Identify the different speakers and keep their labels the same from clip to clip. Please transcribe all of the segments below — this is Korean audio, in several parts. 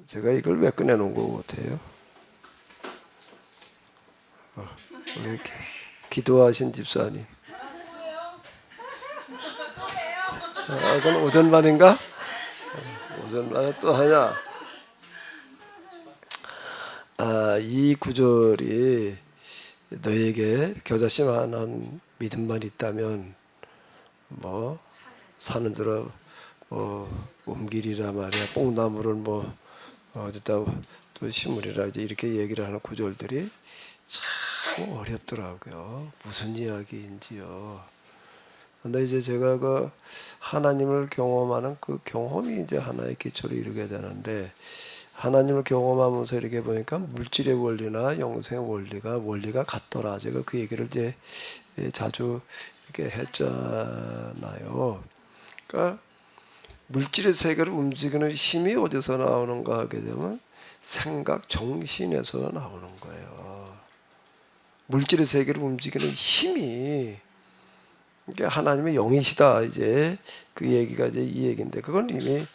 Speaker 1: 제가 이걸 왜 꺼내놓은 것 같아요? 우리 기도하신 집사님. 그건 오전반인가? 오전반에 또 하냐? 이 구절이 너에게 겨자씨만한 믿음만 있다면 뭐 사는 들어 옮기리라 말이야. 뽕나무를 어디다 또 심으리라 이제 이렇게 얘기를 하는 구절들이 참 어렵더라고요. 무슨 이야기인지요. 근데 이제 제가 그 하나님을 경험하는 그 경험이 이제 하나의 기초를 이루게 되는데, 하나님을 경험하면서 이렇게 보니까 물질의 원리나 영생의 원리가 같더라. 제가 그 얘기를 이제 자주 이렇게 했잖아요. 그러니까 물질의 세계를 움직이는 힘이 어디서 나오는가 하게 되면 생각, 정신에서 나오는 거예요. 물질의 세계를 움직이는 힘이 하나님의 영이시다. 이제 그 얘기가 이제 이 얘기인데, 그건 이미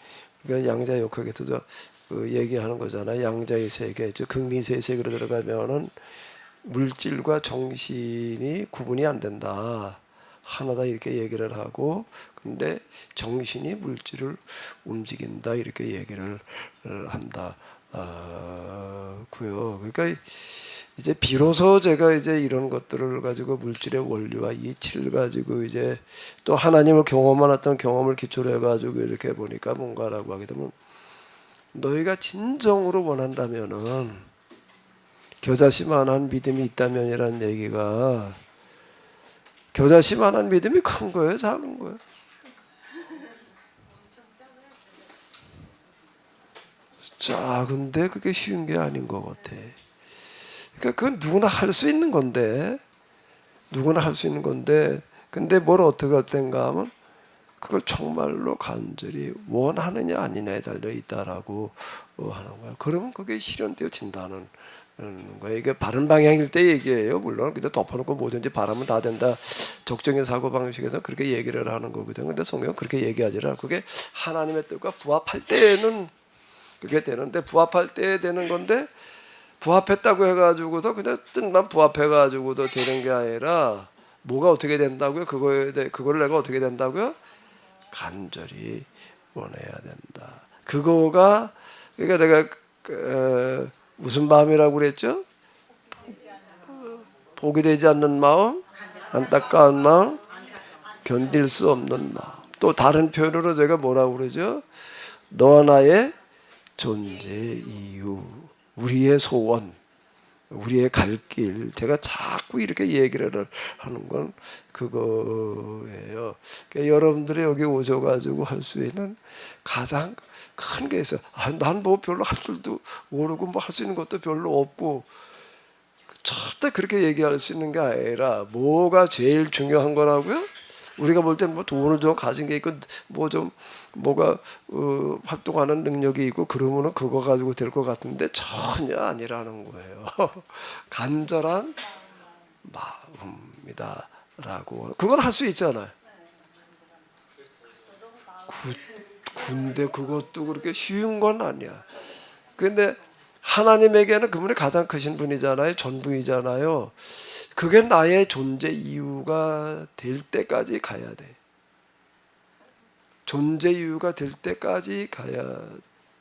Speaker 1: 양자역학에서도 얘기하는 거잖아요. 양자의 세계, 즉 극리세의 세계로 들어가면은 물질과 정신이 구분이 안 된다. 하나다 이렇게 얘기를 하고, 근데 정신이 물질을 움직인다 이렇게 얘기를 한다. 고요. 그러니까 이제 비로소 제가 이제 이런 것들을 가지고 물질의 원리와 이치를 가지고 이제 또 하나님을 경험한 어떤 경험을 기초로 해가지고 이렇게 보니까 뭔가라고 하게 되면, 너희가 진정으로 원한다면은 겨자씨만한 믿음이 있다면이라는 얘기가, 겨자씨만한 믿음이 큰 거예요, 작은 거예요? 작은데 그게 쉬운 게 아닌 것 같아. 그러니까 그건 누구나 할 수 있는 건데, 근데 뭘 어떻게 할 땐가 하면 그걸 정말로 간절히 원하느냐 아니냐에 달려 있다라고 하는 거야. 그러면 그게 실현되어진다는 거예요. 이게 바른 방향일 때 얘기예요. 물론 근데 덮어놓고 뭐든지 바라면 다 된다. 적정의 사고 방식에서 그렇게 얘기를 하는 거거든요. 근데 성경은 그렇게 얘기하지 않아요. 그게 하나님의 뜻과 부합할 때에는 그게 되는데, 부합할 때 되는 건데, 부합했다고 해가지고도 그냥 뜻만 부합해가지고도 되는 게 아니라, 뭐가 어떻게 된다고요? 그걸 내가 어떻게 된다고요? 간절히 원해야 된다. 그거가, 그러니까 내가 무슨 마음이라고 그랬죠? 복이 되지 않는 마음, 안타까운 마음, 견딜 수 없는 마음. 또 다른 표현으로 제가 뭐라고 그러죠? 너와 나의 존재 이유, 우리의 소원, 우리의 갈 길. 제가 자꾸 이렇게 얘기를 하는 건 그거예요. 그러니까 여러분들이 여기 오셔가지고 할 수 있는 가장 큰 게 있어요. 난 뭐 별로 할 줄도 모르고 뭐 할 수 있는 것도 별로 없고, 절대 그렇게 얘기할 수 있는 게 아니라, 뭐가 제일 중요한 거라고요? 우리가 볼 때 뭐 돈을 좀 가진 게 있고 뭐가 활동하는 능력이 있고 그러면은 그거 가지고 될 것 같은데 전혀 아니라는 거예요. 간절한 마음이다라고. 그건 할 수 있잖아요. 근데 그것도 그렇게 쉬운 건 아니야. 근데 하나님에게는 그분이 가장 크신 분이잖아요. 전부이잖아요. 그게 나의 존재 이유가 될 때까지 가야 돼. 존재 이유가 될 때까지 가야.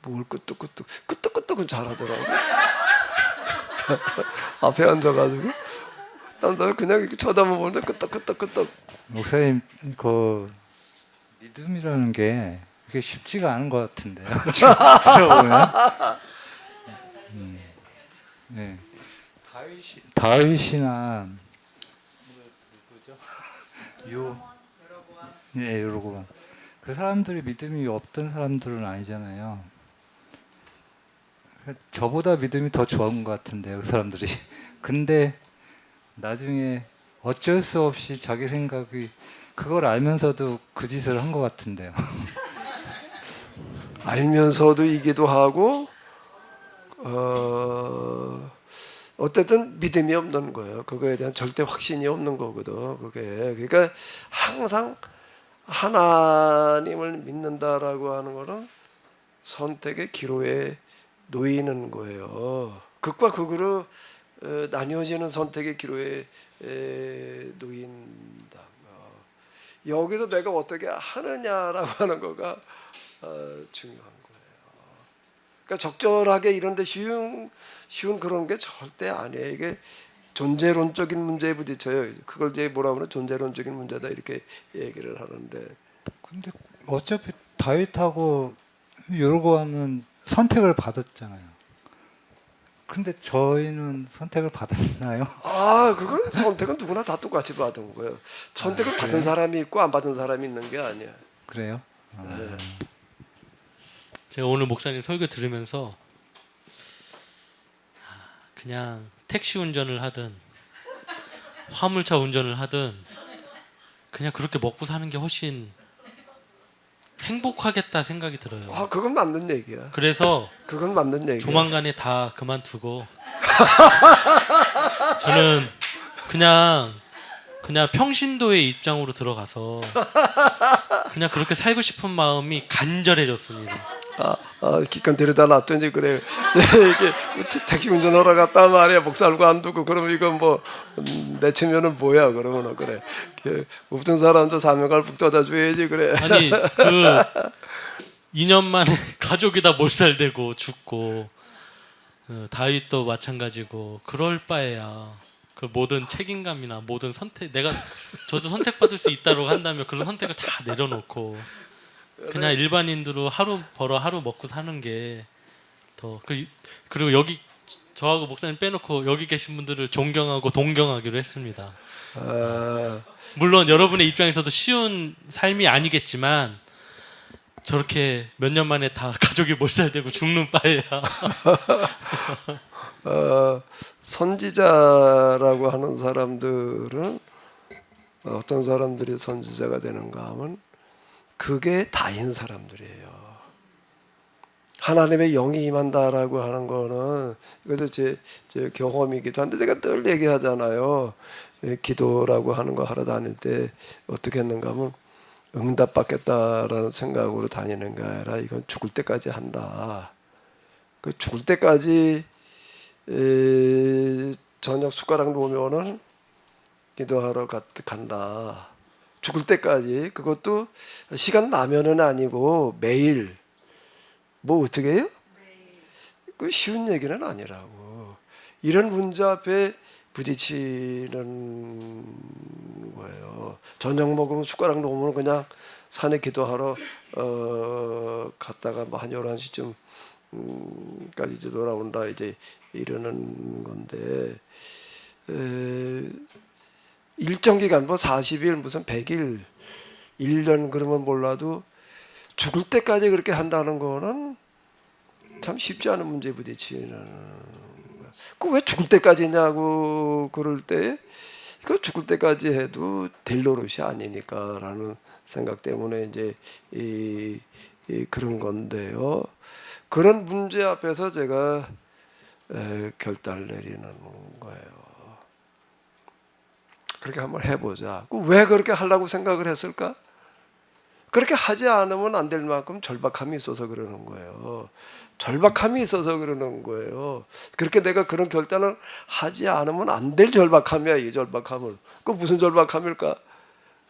Speaker 1: 뭘 끄떡끄떡은 잘하더라고. 앞에 앉아가지고 딴 사람 그냥 이렇게 쳐다만 보는데 끄떡끄떡.
Speaker 2: 목사님, 그 믿음이라는 게 그게 쉽지가 않은 것 같은데요. 들어보면. 네. 다윗이나 누구죠? 여러분. 그 사람들이 믿음이 없던 사람들은 아니잖아요. 저보다 믿음이 더 좋은 것 같은데요, 그 사람들이. 근데 나중에 어쩔 수 없이 자기 생각이, 그걸 알면서도 그 짓을 한 것 같은데요.
Speaker 1: 알면서도 이기도 하고 어쨌든 믿음이 없는 거예요. 그거에 대한 절대 확신이 없는 거거든. 그게 그러니까 항상 하나님을 믿는다라고 하는 거는 선택의 기로에 놓이는 거예요. 극과 극으로 나뉘어지는 선택의 기로에 놓인다. 여기서 내가 어떻게 하느냐라고 하는 거가 중요한 거예요. 그러니까 적절하게 이런데 쉬운 그런 게 절대 아니에요. 이게 존재론적인 문제에 부딪혀요. 그걸 이제 뭐라 그러나 존재론적인 문제다 이렇게 얘기를 하는데.
Speaker 2: 근데 어차피 다윗하고 여로보암은 선택을 받았잖아요. 근데 저희는 선택을 받았나요?
Speaker 1: 그건 선택은 누구나 다 똑같이 받은 거예요. 선택을 받은 사람이 있고 안 받은 사람이 있는 게 아니야.
Speaker 2: 그래요?
Speaker 1: 네.
Speaker 3: 제가 오늘 목사님 설교 들으면서 그냥 택시 운전을 하든 화물차 운전을 하든 그냥 그렇게 먹고 사는 게 훨씬 행복하겠다 생각이 들어요.
Speaker 1: 그건 맞는 얘기야.
Speaker 3: 그래서
Speaker 1: 그건 맞는 얘기야.
Speaker 3: 조만간에 다 그만두고 저는 그냥 평신도의 입장으로 들어가서 그냥 그렇게 살고 싶은 마음이 간절해졌습니다.
Speaker 1: 기껏 데려다 놨더니 그래. 이게 택시 운전하러 갔다 말이야. 목살고 안 두고 그러면 이거 뭐 내치면은 뭐야 그러면 그래. 없던 사람도 사명을 북돋아 줘야지 그래.
Speaker 3: 아니 그 2년 만에 가족이 다 몰살되고 죽고 다윗도 마찬가지고 그럴 바에야 그 모든 책임감이나 모든 선택 저도 선택받을 수 있다고 한다면 그런 선택을 다 내려놓고 그냥 일반인들로 하루 벌어 하루 먹고 사는 게 더 그리고 여기 저하고 목사님 빼놓고 여기 계신 분들을 존경하고 동경하기로 했습니다. 물론 여러분의 입장에서도 쉬운 삶이 아니겠지만 저렇게 몇 년 만에 다 가족이 몰살되고 죽는 바에야
Speaker 1: 선지자라고 하는 사람들은 어떤 사람들이 선지자가 되는가 하면 그게 다인 사람들이에요. 하나님의 영이 임한다라고 하는 거는 이것도 제 경험이기도 한데 제가 늘 얘기하잖아요. 기도라고 하는 거 하러 다닐 때 어떻게 했는가 하면 응답받겠다라는 생각으로 다니는 게 아니라 이건 죽을 때까지 한다. 그 죽을 때까지 저녁 숟가락 놓으면은 기도하러 간다. 죽을 때까지. 그것도 시간 나면은 아니고 매일. 뭐 어떻게 해요? 그 쉬운 얘기는 아니라고. 이런 문제 앞에 부딪히는 거예요. 저녁 먹으면 숟가락 놓으면 그냥 산에 기도하러 갔다가 뭐 한 11시쯤 까지 이제 돌아온다 이제 이러는 건데 일정 기간 뭐 40일 무슨 100일 1년 그러면 몰라도 죽을 때까지 그렇게 한다는 거는 참 쉽지 않은 문제에 부딪히는 거야. 그 왜 죽을 때까지냐고 그럴 때 그 죽을 때까지 해도 될 노릇이 아니니까라는 생각 때문에 이제 그런 건데요. 그런 문제 앞에서 제가 결단을 내리는 거예요. 그렇게 한번 해보자. 왜 그렇게 하려고 생각을 했을까? 그렇게 하지 않으면 안 될 만큼 절박함이 있어서 그러는 거예요. 절박함이 있어서 그러는 거예요. 그렇게 내가 그런 결단을 하지 않으면 안 될 절박함이야, 이 절박함은. 그 무슨 절박함일까?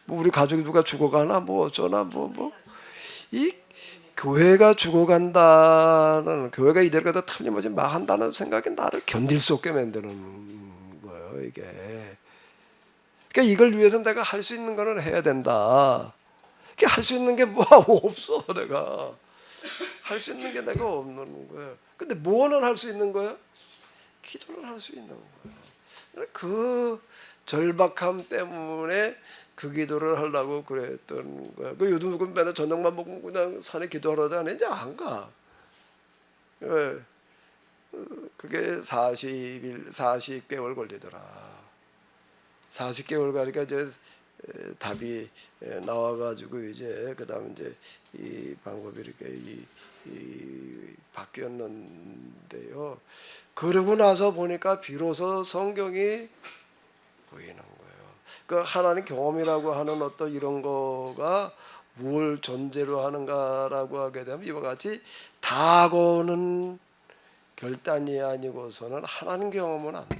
Speaker 1: 뭐 우리 가족이 누가 죽어가나 뭐 어쩌나 이 교회가 죽어간다는 교회가 이대로 가다 틀림없이 망한다는 생각이 나를 견딜 수 없게 만드는 거예요, 이게. 그러니까 이걸 위해서 내가 할 수 있는 거는 해야 된다. 할 수 있는 게 뭐 없어. 내가 할 수 있는 게 내가 없는 거야. 근데 뭐는 할 수 있는 거야? 기도를 할 수 있는 거야. 그 절박함 때문에 그 기도를 하려고 그랬던 거야. 그 요즘 누군 맨날 저녁만 먹고 그냥 산에 기도하러 다니는지 안 가. 왜? 그게 40개월 걸리더라. 40개월 가니까 이제 답이 나와가지고 이제 그다음 이제 이 방법이 이렇게 바뀌었는데요. 그러고 나서 보니까 비로소 성경이 보이는 거예요. 그 하나님 경험이라고 하는 어떤 이런 거가 뭘 전제로 하는가라고 하게 되면 이와 같이 다고는 결단이 아니고서는 하나님 경험은 안 돼.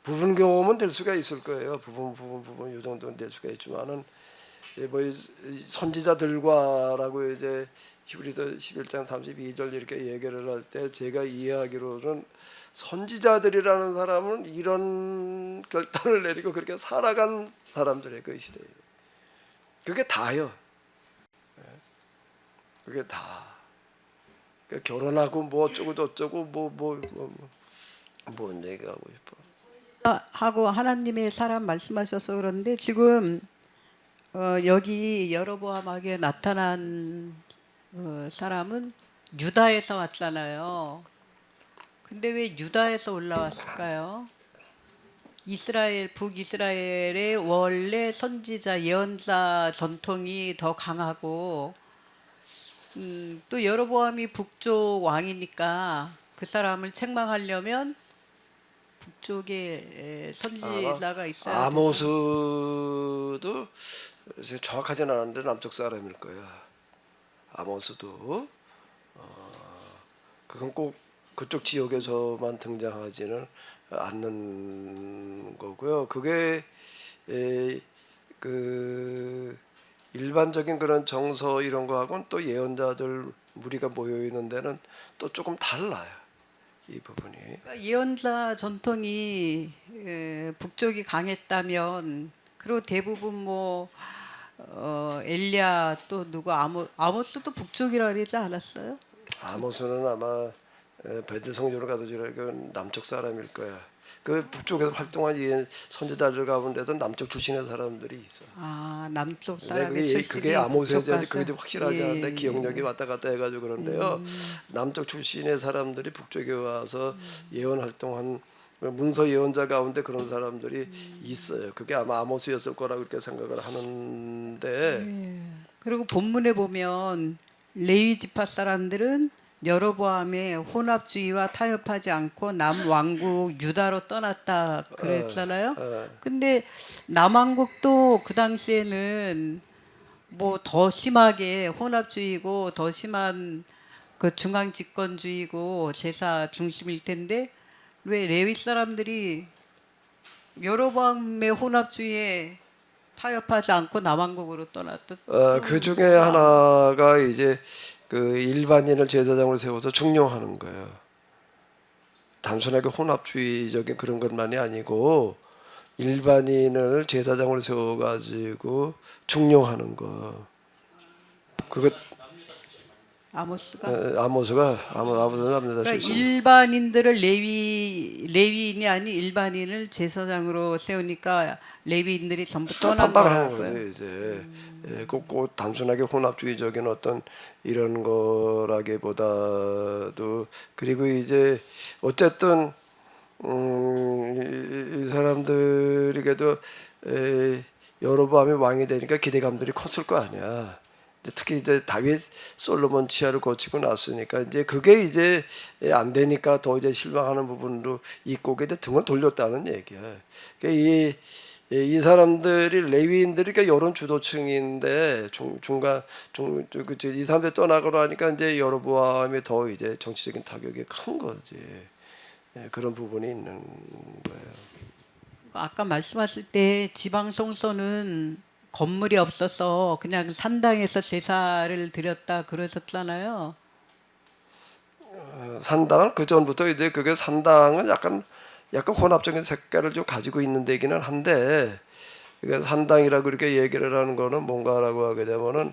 Speaker 1: 부분 경험은 될 수가 있을 거예요. 부분 이 정도는 될 수가 있지만은 뭐 선지자들과라고 이제 히브리서 11장 32절 이렇게 얘기를 할 때 제가 이해하기로는 선지자들이라는 사람은 이런 결단을 내리고 그렇게 살아간 사람들의 그 시대에 그게 다요. 그게 다. 그러니까 결혼하고 뭐 어쩌고 저쩌고 뭔 얘기하고 싶어.
Speaker 4: 하고 하나님의 사람 말씀하셔서 그런데 지금 여기 여로보암에게 나타난 사람은 유다에서 왔잖아요. 근데 왜 유다에서 올라왔을까요? 북이스라엘의 원래 선지자 예언자 전통이 더 강하고 또 여로보암이 북쪽 왕이니까 그 사람을 책망하려면 북쪽에 선지자가 있어야 돼요.
Speaker 1: 아모스도 정확하진 않은데 남쪽 사람일 거야. 아모스도 그건 꼭 그쪽 지역에서만 등장하지는 않는 거고요. 그게 그 일반적인 그런 정서 이런 거하고는 또 예언자들 무리가 모여 있는 데는 또 조금 달라요. 이 부분이.
Speaker 4: 그러니까 예언자 전통이 북쪽이 강했다면 그리고 대부분 뭐 엘리야 또 누구 아모스도 북쪽이라 그러지 않았어요?
Speaker 1: 아모스는 아마 베들 성전을 가두지라 그 남쪽 사람일 거야. 그 북쪽에서 활동한 이 선지자들 가운데도 남쪽 출신의 사람들이 있어.
Speaker 4: 아 남쪽
Speaker 1: 근데
Speaker 4: 사람의 출신이
Speaker 1: 그게 아모스인지
Speaker 4: 북쪽
Speaker 1: 그게 좀 확실하지 않은데
Speaker 4: 예,
Speaker 1: 기억력이 왔다 갔다 해가지고 그런데요. 남쪽 출신의 사람들이 북쪽에 와서 예언 활동한 문서 예언자 가운데 그런 사람들이 있어요. 그게 아마 아모스였을 거라고 그렇게 생각을 하는데
Speaker 4: 예. 그리고 본문에 보면 레위 지파 사람들은 여로보암의 혼합주의와 타협하지 않고 남왕국 유다로 떠났다 그랬잖아요. 근데 남왕국도 그 당시에는 뭐 더 심하게 혼합주의고 더 심한 그 중앙 집권주의고 제사 중심일 텐데 왜 레위 사람들이 여로보암의 혼합주의에 타협하지 않고 남왕국으로 떠났던?
Speaker 1: 그 중에 하나가 이제 그 일반인을 제사장으로 세워서 중용하는 거예요. 단순하게 혼합주의적인 그런 것만이 아니고 일반인을 제사장으로 세워가지고 중용하는 거. 그것
Speaker 4: 아모스가
Speaker 1: 아모스가 남자
Speaker 4: 그러니까
Speaker 1: 출신.
Speaker 4: 일반인들을 레위인이 아닌 일반인을 제사장으로 세우니까 레위인들이 전부 떠난
Speaker 1: 반발하는
Speaker 4: 거라고요.
Speaker 1: 거죠 이제. 꼭 단순하게 혼합주의적인 어떤 이런 거라기보다도 그리고 이제 어쨌든 이 사람들이 그래도 여로보암이 왕이 되니까 기대감들이 컸을 거 아니야. 특히 이제 다윗 솔로몬 치하를 거치고 났으니까 이제 그게 이제 안 되니까 더 이제 실망하는 부분도 있고 이제 등을 돌렸다는 얘기야. 그러니까 이 사람들이 레위인들이 그러니까 여론 주도층인데 이 사람들 떠나고 나니까 이제 여로보암이 더 이제 정치적인 타격이 큰 거지. 그런 부분이 있는 거예요.
Speaker 4: 아까 말씀하실 때 지방 성소는 건물이 없어서 그냥 산당에서 제사를 드렸다 그러셨잖아요.
Speaker 1: 산당은 그 전부터 이제 그게 산당은 약간 혼합적인 색깔을 좀 가지고 있는 데기는 한데 그러니까 산당이라고 이렇게 얘기를 하는 거는 뭔가라고 하게 되면은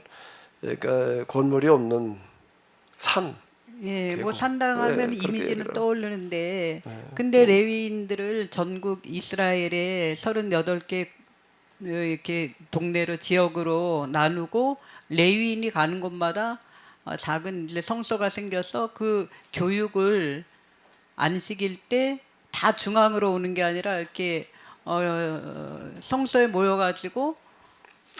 Speaker 1: 그러니까 건물이 없는 산.
Speaker 4: 예, 뭐
Speaker 1: 계곡.
Speaker 4: 산당하면
Speaker 1: 네, 그렇게
Speaker 4: 이미지는
Speaker 1: 얘기를
Speaker 4: 떠오르는데 근데 레위인들을 전국 이스라엘에 38개 이렇게 동네로 지역으로 나누고 레위인이 가는 곳마다 작은 이제 성소가 생겨서 그 교육을 안식일 때 다 중앙으로 오는 게 아니라 이렇게 성소에 모여가지고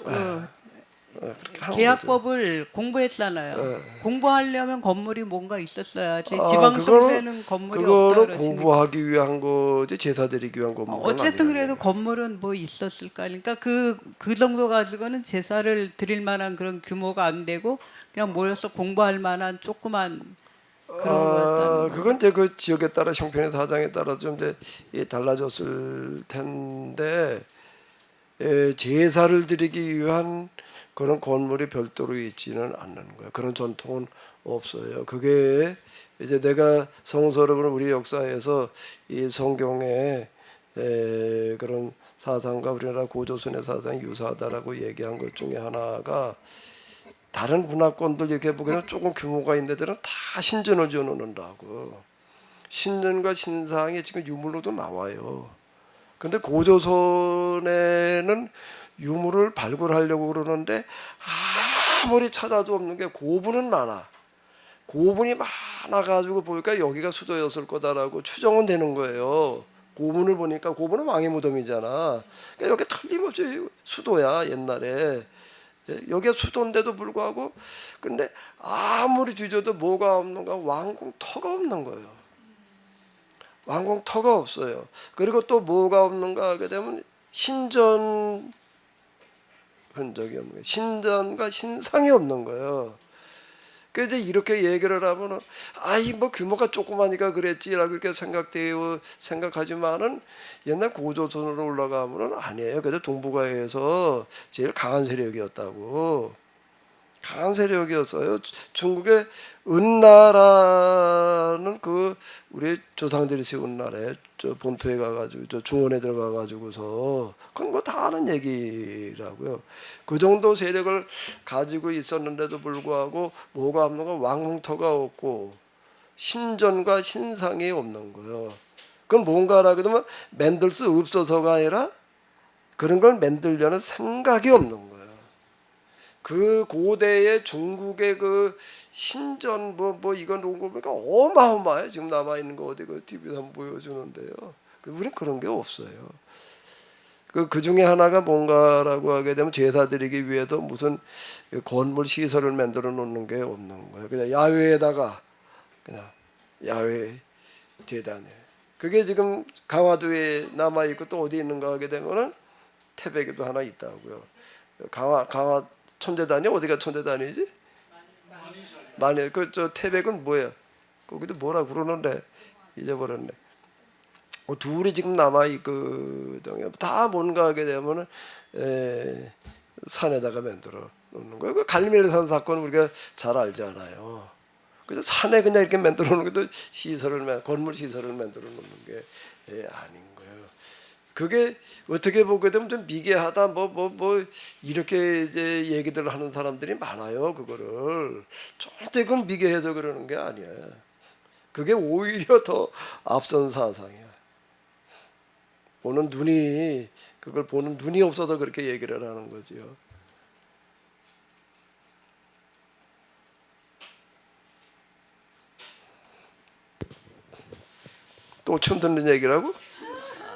Speaker 1: 그렇게 하는
Speaker 4: 계약법을 공부했잖아요. 공부하려면 건물이 뭔가 있었어야지.
Speaker 1: 거죠.
Speaker 4: 지방 성소에는 건물이 없다
Speaker 1: 그거는
Speaker 4: 그러시니까.
Speaker 1: 공부하기 위한 거지 제사 드리기 위한 건물은
Speaker 4: 어쨌든
Speaker 1: 아니라는
Speaker 4: 그래도
Speaker 1: 얘기예요.
Speaker 4: 건물은 뭐 있었을까. 그러니까 그 정도 가지고는 제사를 드릴 만한 그런 규모가 안 되고 그냥 모여서 공부할 만한 조그만 그런 거였다는
Speaker 1: 그건 이제 그 지역에 따라 형편의 사정에 따라 좀 이제 달라졌을 텐데 제사를 드리기 위한 그런 건물이 별도로 있지는 않는 거예요. 그런 전통은 없어요. 그게 이제 내가 성서를 보는 우리 역사에서 이 성경에 그런 사상과 우리나라 고조선의 사상이 유사하다라고 얘기한 것 중에 하나가 다른 문화권들 이렇게 보기에는 조금 규모가 있는 데들은 다 신전을 지어놓는다고. 신전과 신상이 지금 유물로도 나와요. 근데 고조선에는 유물을 발굴하려고 그러는데 아무리 찾아도 없는 게 고분은 많아. 고분이 많아가지고 보니까 여기가 수도였을 거다라고 추정은 되는 거예요. 고분을 보니까 고분은 왕의 무덤이잖아. 그러니까 여기 틀림없이 수도야 옛날에. 여기가 수도인데도 불구하고 근데 아무리 뒤져도 뭐가 없는가 왕궁터가 없는 거예요. 왕궁터가 없어요. 그리고 또 뭐가 없는가 하게 되면 신전 흔적이 없는 거예요. 신전과 신상이 없는 거예요. 그래서 이렇게 얘기를 하면은 아이 뭐 규모가 조그마니까 그랬지라고 이렇게 생각하지만은 옛날 고조선으로 올라가면은 아니에요. 그래서 동북아에서 제일 강한 세력이었다고. 강한 세력이었어요. 중국의 은나라는 그 우리 조상들이 세운 나라에 저 본토에 가가지고 저 중원에 들어가가지고서 그건 뭐 다 아는 얘기라고요. 그 정도 세력을 가지고 있었는데도 불구하고 뭐가 없는 거 왕궁터가 없고 신전과 신상이 없는 거예요. 그건 뭔가라 그러면 만들 수 없어서가 아니라 그런 걸 만들려는 생각이 없는 거예요. 그 고대의 중국의 그 신전 뭐 이거 놓은 거 보니까 어마어마해. 지금 남아 있는 거 어디 그 TV에서 한번 보여주는데요. 우리는 그런 게 없어요. 그 중에 하나가 뭔가라고 하게 되면 제사 드리기 위해도 무슨 건물 시설을 만들어 놓는 게 없는 거예요. 그냥 야외에다가 그냥 야외 제단에. 그게 지금 강화도에 남아 있고 또 어디 있는가 하게 되면은 태백에도 하나 있다고요. 강화 천대단이 어디가 천대단이지? 많이 그저 태백은 뭐야? 거기도 뭐라 그러는데 잊어버렸네. 둘이 지금 남아 있거든요. 다 뭔가 하게 되면은 산에다가 만들어 놓는 거예요. 그 갈멜산 사건 우리가 잘 알잖아요. 그래서 산에 그냥 이렇게 만들어 놓는 것도 건물 시설을 만들어 놓는 게 아닌 거예요. 그게 어떻게 보게 되면 좀 미개하다 뭐 이렇게 이제 얘기들 하는 사람들이 많아요. 그거를 절대 그건 미개해서 그러는 게 아니야. 그게 오히려 더 앞선 사상이야. 그걸 보는 눈이 없어서 그렇게 얘기를 하는 거지요. 또 처음 듣는 얘기라고?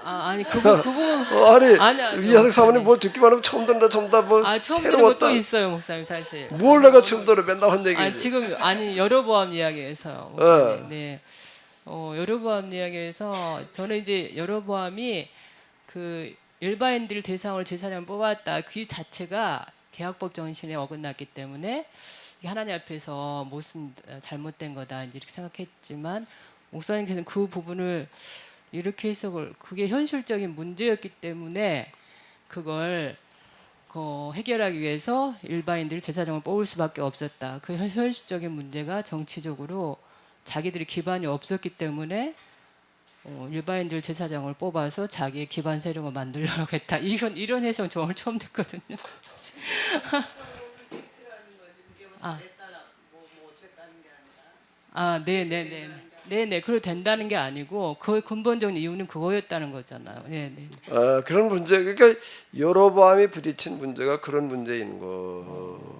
Speaker 5: 아니 그 부분
Speaker 1: 아니
Speaker 5: 아니요.
Speaker 1: 이하석 사모님 뭐 듣기만 하면 처음 듣는다 처음
Speaker 5: 처음 들은
Speaker 1: 새로웠다.
Speaker 5: 것도 있어요, 목사님 사실.
Speaker 1: 뭘 내가 처음 들어 맨날 한 얘기지.
Speaker 5: 지금 여로보암 이야기에서요, 목사님. 네. 여로보암 이야기에서 저는 이제 여로보암이 그 일반인들 대상으로 제사장을 뽑았다 그 자체가 계약법 정신에 어긋났기 때문에 하나님 앞에서 무슨 잘못된 거다 이제 이렇게 생각했지만 목사님께서는 그 부분을 이렇게 해석을 그게 현실적인 문제였기 때문에 그걸 해결하기 위해서 일반인들 제사장을 뽑을 수밖에 없었다. 그 현실적인 문제가 정치적으로 자기들이 기반이 없었기 때문에 일반인들 제사장을 뽑아서 자기의 기반 세력을 만들려고 했다. 이런 해석은 저 오늘 처음 듣거든요. 네네. 그래도 된다는 게 아니고 그 근본적인 이유는 그거였다는 거잖아요. 네네.
Speaker 1: 그런 문제 그러니까 여로보암이 부딪힌 문제가 그런 문제인 거예요.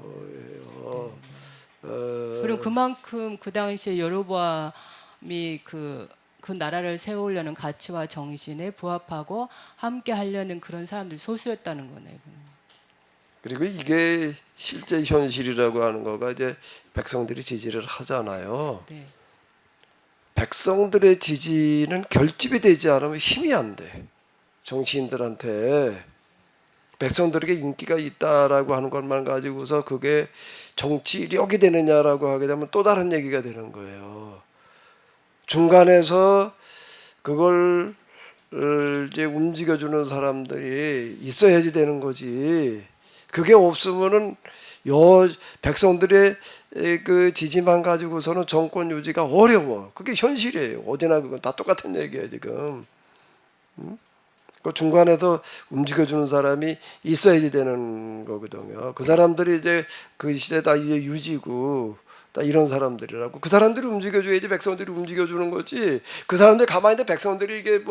Speaker 5: 그리고 그만큼 그 당시에 여로보암이 그 나라를 세우려는 가치와 정신에 부합하고 함께 하려는 그런 사람들이 소수였다는 거네요.
Speaker 1: 그리고 이게 실제 현실이라고 하는 거가 이제 백성들이 지지를 하잖아요.
Speaker 5: 네.
Speaker 1: 백성들의 지지는 결집이 되지 않으면 힘이 안 돼. 정치인들한테 백성들에게 인기가 있다라고 하는 것만 가지고서 그게 정치력이 되느냐라고 하게 되면 또 다른 얘기가 되는 거예요. 중간에서 그걸 이제 움직여주는 사람들이 있어야지 되는 거지. 그게 없으면은 백성들의 그 지지만 가지고서는 정권 유지가 어려워. 그게 현실이에요. 어디나 그건 다 똑같은 얘기야 지금. 그 중간에서 움직여주는 사람이 있어야지 되는 거거든요. 그 사람들이 이제 그 시대 다 이제 유지고 다 이런 사람들이라고. 그 사람들이 움직여줘야지 백성들이 움직여주는 거지. 그 사람들 가만히 있는데 백성들이 이게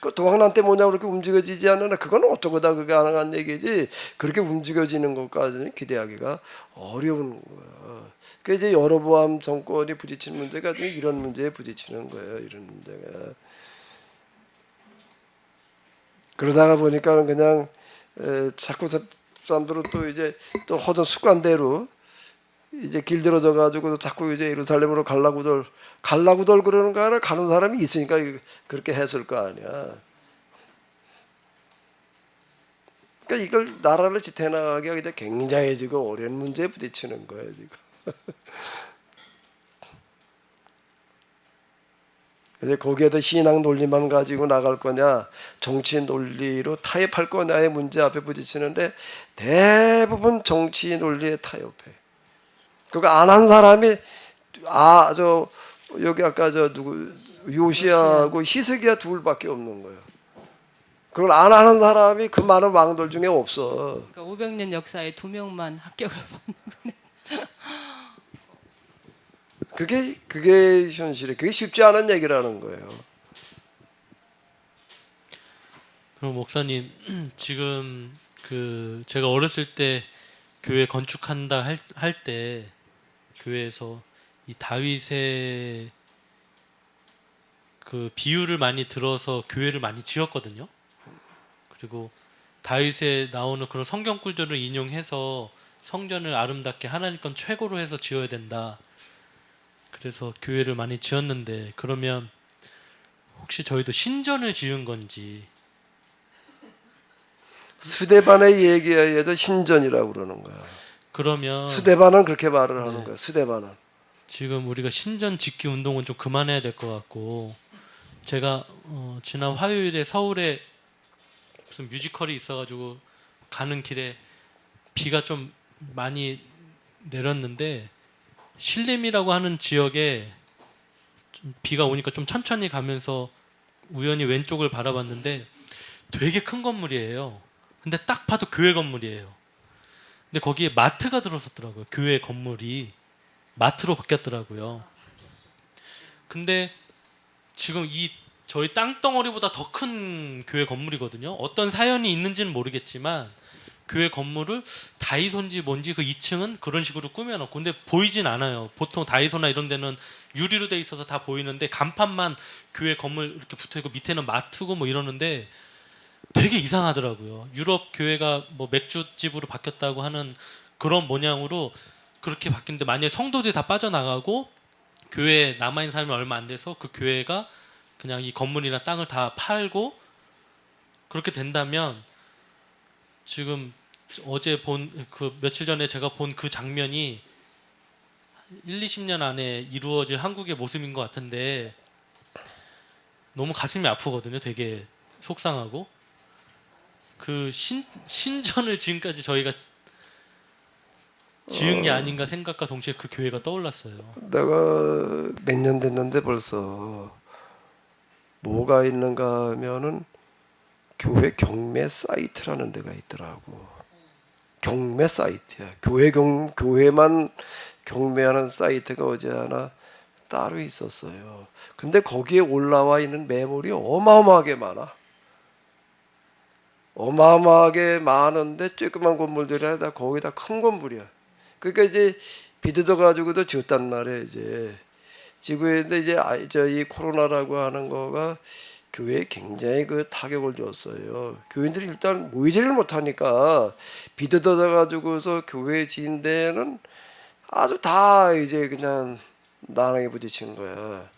Speaker 1: 그 도망난 때 뭐냐 그렇게 움직여지지 않느냐 그건 어쩌고다 그게 가능한 얘기지. 그렇게 움직여지는 것까지는 기대하기가 어려운 거야. 그 이제 여로보암 정권이 부딪히는 문제가 이런 문제에 부딪히는 거예요. 이런 문제가. 그러다가 보니까 그냥 자꾸 사람들은 또 이제 또 허던 습관대로 이제 길들어져 가지고 자꾸 이제 예루살렘으로 갈라구들 그러는 거 아니라 가는 사람이 있으니까 그렇게 했을 거 아니야. 그러니까 이걸 나라를 지탱하기가 이제 굉장히 지금 어려운 문제에 부딪히는 거예요 지금. 이제 거기에다 신앙 논리만 가지고 나갈 거냐, 정치 논리로 타협할 거냐의 문제 앞에 부딪히는데 대부분 정치 논리에 타협해. 그거 안 한 사람이 여기 아까 누구 요시아하고 히스기야 둘밖에 없는 거예요. 그걸 안 하는 사람이 그 많은 왕들 중에 없어.
Speaker 5: 그러니까 500년 역사에 2명만 합격을 받는.
Speaker 1: 그게 현실이에요. 그게 쉽지 않은 얘기라는 거예요.
Speaker 3: 그럼 목사님 지금 그 제가 어렸을 때 교회 건축한다 할 때 교회에서 이 다윗의 그 비유를 많이 들어서 교회를 많이 지었거든요. 그리고 다윗에 나오는 그런 성경 구절을 인용해서 성전을 아름답게 하나님 건 최고로 해서 지어야 된다. 그래서 교회를 많이 지었는데 그러면 혹시 저희도 신전을 지은 건지.
Speaker 1: 스데반의 얘기에 의해서 신전이라고 그러는 거야.
Speaker 3: 그러면
Speaker 1: 스데반은 그렇게 말을 하는 거야. 스데반은.
Speaker 3: 지금 우리가 신전 짓기 운동은 좀 그만해야 될 것 같고, 제가 지난 화요일에 서울에 무슨 뮤지컬이 있어가지고 가는 길에 비가 좀 많이 내렸는데 신림이라고 하는 지역에 좀 비가 오니까 좀 천천히 가면서 우연히 왼쪽을 바라봤는데 되게 큰 건물이에요. 근데 딱 봐도 교회 건물이에요. 근데 거기에 마트가 들어섰더라고요. 교회 건물이 마트로 바뀌었더라고요. 근데 지금 저희 땅덩어리보다 더 큰 교회 건물이거든요. 어떤 사연이 있는지는 모르겠지만 교회 건물을 다이소인지 뭔지 그 2층은 그런 식으로 꾸며놓고, 근데 보이진 않아요. 보통 다이소나 이런 데는 유리로 돼 있어서 다 보이는데 간판만 교회 건물 이렇게 붙어있고 밑에는 마트고 뭐 이러는데 되게 이상하더라고요. 유럽 교회가 뭐 맥주집으로 바뀌었다고 하는 그런 모양으로 그렇게 바뀌는데, 만약에 성도들이 다 빠져나가고 교회에 남아있는 사람이 얼마 안 돼서 그 교회가 그냥 이 건물이나 땅을 다 팔고 그렇게 된다면, 지금 어제 며칠 전에 제가 본 그 장면이 20년 안에 이루어질 한국의 모습인 것 같은데 너무 가슴이 아프거든요. 되게 속상하고. 그 신전을 지금까지 저희가 지은 게 아닌가 생각과 동시에 그 교회가 떠올랐어요.
Speaker 1: 내가 몇 년 됐는데 벌써 뭐가 있는가 하면은 교회 경매 사이트라는 데가 있더라고. 경매 사이트야. 교회만 경매하는 사이트가 어제 하나 따로 있었어요. 근데 거기에 올라와 있는 매물이 어마어마하게 많아. 어마어마하게 많은데 조그만 건물들이 아니라 거의 다 큰 건물이야. 그러니까 이제 비뜯어 가지고도 지었단 말이에요. 이제 지구에인데 이제 이 코로나라고 하는 거가 교회에 굉장히 그 타격을 줬어요. 교인들이 일단 모이지를 못하니까 비뜯어 가지고서 교회 지은 데는 아주 다 이제 그냥 나랑에 부딪힌 거야.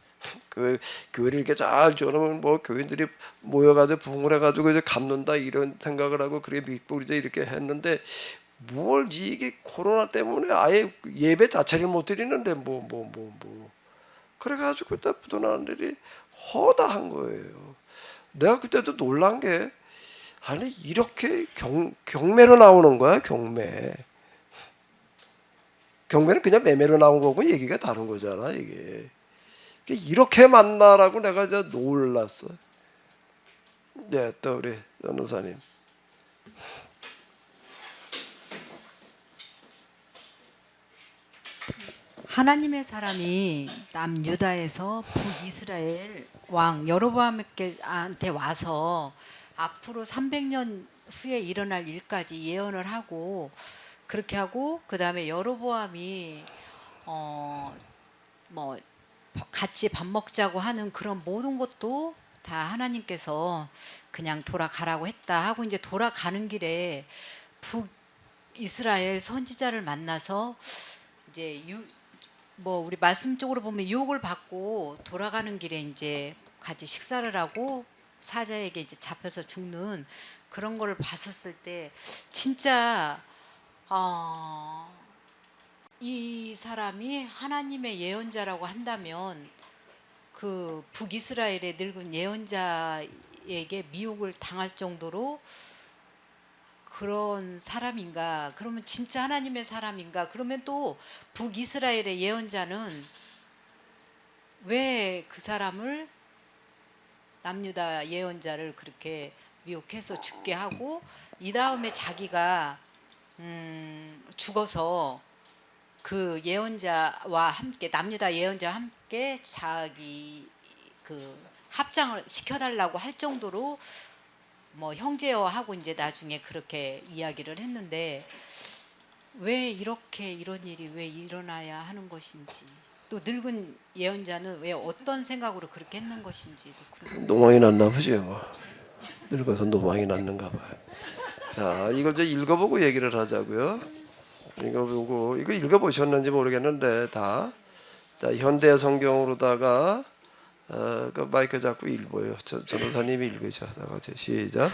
Speaker 1: 그 교회를 이렇게 잘 조르면 뭐 교인들이 모여가지고 부흥을 해가지고 이제 갚는다 이런 생각을 하고 그렇게 믿고 이제 이렇게 했는데 뭘 이게 코로나 때문에 아예 예배 자체를 못 드리는데 뭐 그래가지고 그때 부도나는 일이 허다한 거예요. 내가 그때도 놀란 게 아니 이렇게 경매로 나오는 거야 경매. 경매는 그냥 매매로 나온 거고 얘기가 다른 거잖아 이게. 이렇게 만나라고 내가 이제 놀랐어. 네, 또 우리 변호사님.
Speaker 6: 하나님의 사람이 남유다에서 북이스라엘 왕 여로보암한테 와서 앞으로 300년 후에 일어날 일까지 예언을 하고 그렇게 하고 그 다음에 여로보암이 뭐 같이 밥 먹자고 하는 그런 모든 것도 다 하나님께서 그냥 돌아가라고 했다 하고 이제 돌아가는 길에 북이스라엘 선지자를 만나서 이제 뭐 우리 말씀 쪽으로 보면 유혹을 받고 돌아가는 길에 이제 같이 식사를 하고 사자에게 이제 잡혀서 죽는 그런 거를 봤었을 때 진짜 이 사람이 하나님의 예언자라고 한다면 그 북이스라엘의 늙은 예언자에게 미혹을 당할 정도로 그런 사람인가? 그러면 진짜 하나님의 사람인가? 그러면 또 북이스라엘의 예언자는 왜 그 사람을 남유다 예언자를 그렇게 미혹해서 죽게 하고 이 다음에 자기가 죽어서 그 예언자와 함께 남유다 예언자와 함께 자기 그 합장을 시켜달라고 할 정도로 뭐 형제여하고 이제 나중에 그렇게 이야기를 했는데 왜 이렇게 이런 일이 왜 일어나야 하는 것인지 또 늙은 예언자는 왜 어떤 생각으로 그렇게 했는 것인지도
Speaker 1: 노망이 났나 보지 뭐. 늙어서 노망이 났는가 봐요. 자, 이걸 이제 읽어보고 얘기를 하자고요. 읽어보고 이거 읽어보셨는지 모르겠는데 다 자, 현대 성경으로다가 그 마이크 잡고 읽어요. 전도사님이 읽으셔. 같이 시작.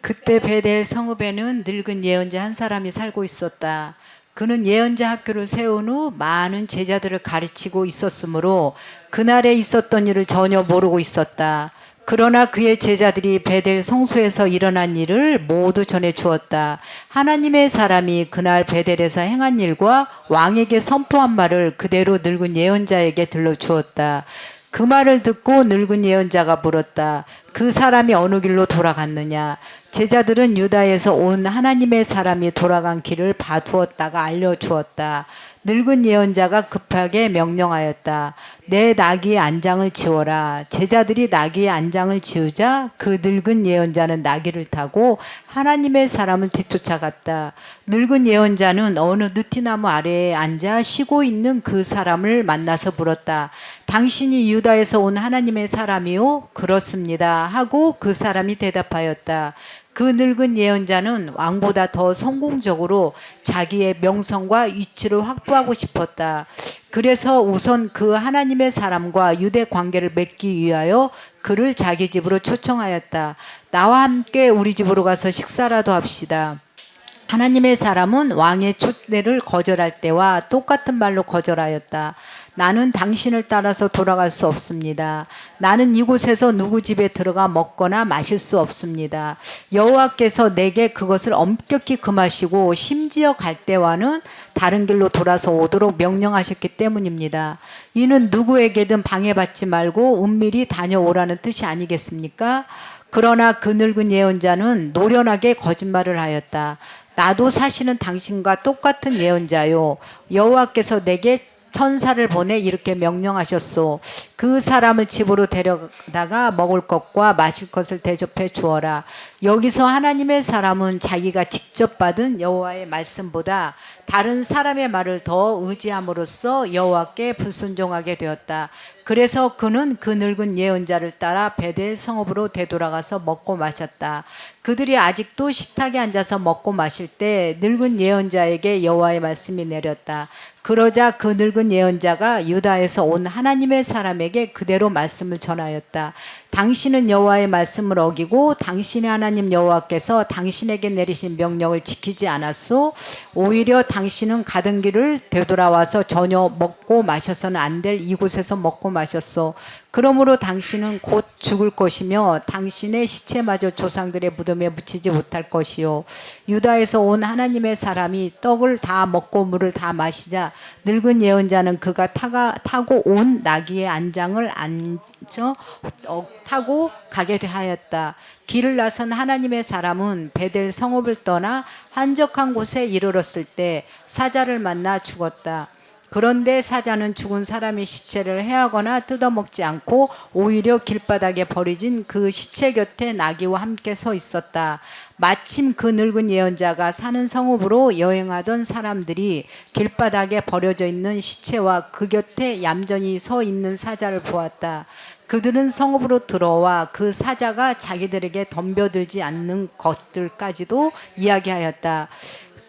Speaker 6: 그때 베델 성읍에는 늙은 예언자 한 사람이 살고 있었다. 그는 예언자 학교를 세운 후 많은 제자들을 가르치고 있었으므로 그날에 있었던 일을 전혀 모르고 있었다. 그러나 그의 제자들이 베델 성소에서 일어난 일을 모두 전해 주었다. 하나님의 사람이 그날 베델에서 행한 일과 왕에게 선포한 말을 그대로 늙은 예언자에게 들려주었다. 그 말을 듣고 늙은 예언자가 물었다. 그 사람이 어느 길로 돌아갔느냐? 제자들은 유다에서 온 하나님의 사람이 돌아간 길을 봐두었다가 알려주었다. 늙은 예언자가 급하게 명령하였다. 내 나귀의 안장을 치워라. 제자들이 나귀의 안장을 치우자 그 늙은 예언자는 나귀를 타고 하나님의 사람을 뒤쫓아갔다. 늙은 예언자는 어느 느티나무 아래에 앉아 쉬고 있는 그 사람을 만나서 물었다. 당신이 유다에서 온 하나님의 사람이요? 그렇습니다. 하고 그 사람이 대답하였다. 그 늙은 예언자는 왕보다 더 성공적으로 자기의 명성과 위치를 확보하고 싶었다. 그래서 우선 그 하나님의 사람과 유대 관계를 맺기 위하여 그를 자기 집으로 초청하였다. 나와 함께 우리 집으로 가서 식사라도 합시다. 하나님의 사람은 왕의 초대를 거절할 때와 똑같은 말로 거절하였다. 나는 당신을 따라서 돌아갈 수 없습니다. 나는 이곳에서 누구 집에 들어가 먹거나 마실 수 없습니다. 여호와께서 내게 그것을 엄격히 금하시고 심지어 갈 때와는 다른 길로 돌아서 오도록 명령하셨기 때문입니다. 이는 누구에게든 방해받지 말고 은밀히 다녀오라는 뜻이 아니겠습니까? 그러나 그 늙은 예언자는 노련하게 거짓말을 하였다. 나도 사실은 당신과 똑같은 예언자요. 여호와께서 내게 천사를 보내 이렇게 명령하셨소. 그 사람을 집으로 데려다가 먹을 것과 마실 것을 대접해 주어라. 여기서 하나님의 사람은 자기가 직접 받은 여호와의 말씀보다 다른 사람의 말을 더 의지함으로써 여호와께 불순종하게 되었다. 그래서 그는 그 늙은 예언자를 따라 베델 성읍으로 되돌아가서 먹고 마셨다. 그들이 아직도 식탁에 앉아서 먹고 마실 때 늙은 예언자에게 여호와의 말씀이 내렸다. 그러자 그 늙은 예언자가 유다에서 온 하나님의 사람에게 그대로 말씀을 전하였다. 당신은 여호와의 말씀을 어기고 당신의 하나님 여호와께서 당신에게 내리신 명령을 지키지 않았소. 오히려 당신은 가던 길을 되돌아와서 전혀 먹고 마셔서는 안 될 이곳에서 먹고 마셨소. 그러므로 당신은 곧 죽을 것이며 당신의 시체마저 조상들의 무덤에 묻히지 못할 것이요. 유다에서 온 하나님의 사람이 떡을 다 먹고 물을 다 마시자 늙은 예언자는 그가 타고 온 나귀의 안장을 타고 가게 하였다. 길을 나선 하나님의 사람은 베델 성읍을 떠나 한적한 곳에 이르렀을 때 사자를 만나 죽었다. 그런데 사자는 죽은 사람의 시체를 해하거나 뜯어먹지 않고 오히려 길바닥에 버려진 그 시체 곁에 나귀와 함께 서 있었다. 마침 그 늙은 예언자가 사는 성읍으로 여행하던 사람들이 길바닥에 버려져 있는 시체와 그 곁에 얌전히 서 있는 사자를 보았다. 그들은 성읍으로 들어와 그 사자가 자기들에게 덤벼들지 않는 것들까지도 이야기하였다.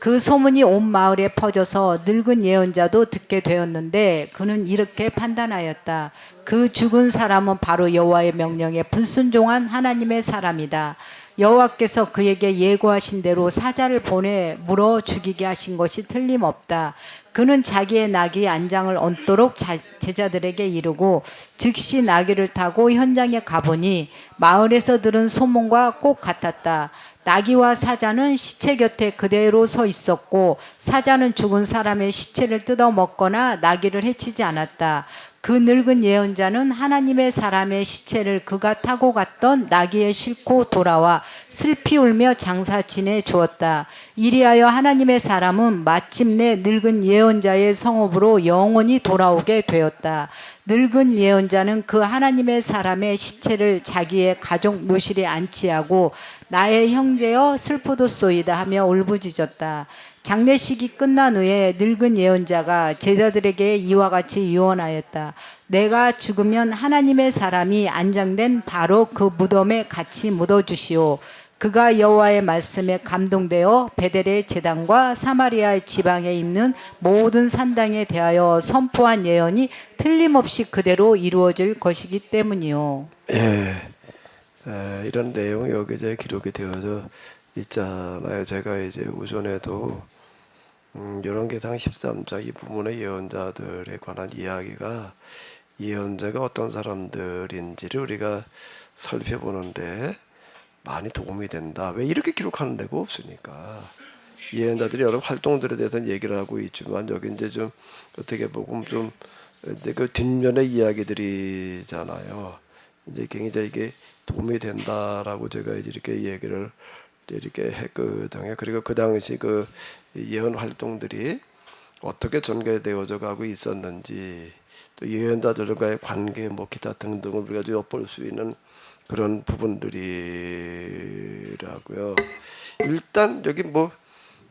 Speaker 6: 그 소문이 온 마을에 퍼져서 늙은 예언자도 듣게 되었는데 그는 이렇게 판단하였다. 그 죽은 사람은 바로 여호와의 명령에 불순종한 하나님의 사람이다. 여호와께서 그에게 예고하신 대로 사자를 보내 물어 죽이게 하신 것이 틀림없다. 그는 자기의 나귀의 안장을 얹도록 제자들에게 이르고 즉시 나귀를 타고 현장에 가보니 마을에서 들은 소문과 꼭 같았다. 나귀와 사자는 시체 곁에 그대로 서 있었고 사자는 죽은 사람의 시체를 뜯어 먹거나 나귀를 해치지 않았다. 그 늙은 예언자는 하나님의 사람의 시체를 그가 타고 갔던 나귀에 싣고 돌아와 슬피 울며 장사 지내 주었다. 이리하여 하나님의 사람은 마침내 늙은 예언자의 성읍으로 영원히 돌아오게 되었다. 늙은 예언자는 그 하나님의 사람의 시체를 자기의 가족 묘실에 안치하고 나의 형제여 슬프도소이다 하며 울부짖었다. 장례식이 끝난 후에 늙은 예언자가 제자들에게 이와 같이 유언하였다. 내가 죽으면 하나님의 사람이 안장된 바로 그 무덤에 같이 묻어주시오. 그가 여호와의 말씀에 감동되어 베델의 제단과 사마리아 지방에 있는 모든 산당에 대하여 선포한 예언이 틀림없이 그대로 이루어질 것이기 때문이요.
Speaker 1: 이런 내용이 여기 이제 기록이 되어져 있잖아요. 제가 이제 오전에도 열왕기상 13장 이 부문의 예언자들에 관한 이야기가 예언자가 어떤 사람들인지를 우리가 살펴보는데 많이 도움이 된다. 왜 이렇게 기록하는 데가 없으니까. 예언자들이 여러 활동들에 대해서 얘기를 하고 있지만 여기 이제 좀 어떻게 보면 좀 이제 그 뒷면의 이야기들이잖아요. 이제 굉장히 이게 도움이 된다라고 제가 이렇게 얘기를 이렇게 했거든요. 그리고 그 당시 그 예언 활동들이 어떻게 전개되어져 가고 있었는지 또 예언자들과의 관계 뭐 기타 등등을 우리가 좀 엿볼 수 있는 그런 부분들이라고요. 일단 여기 뭐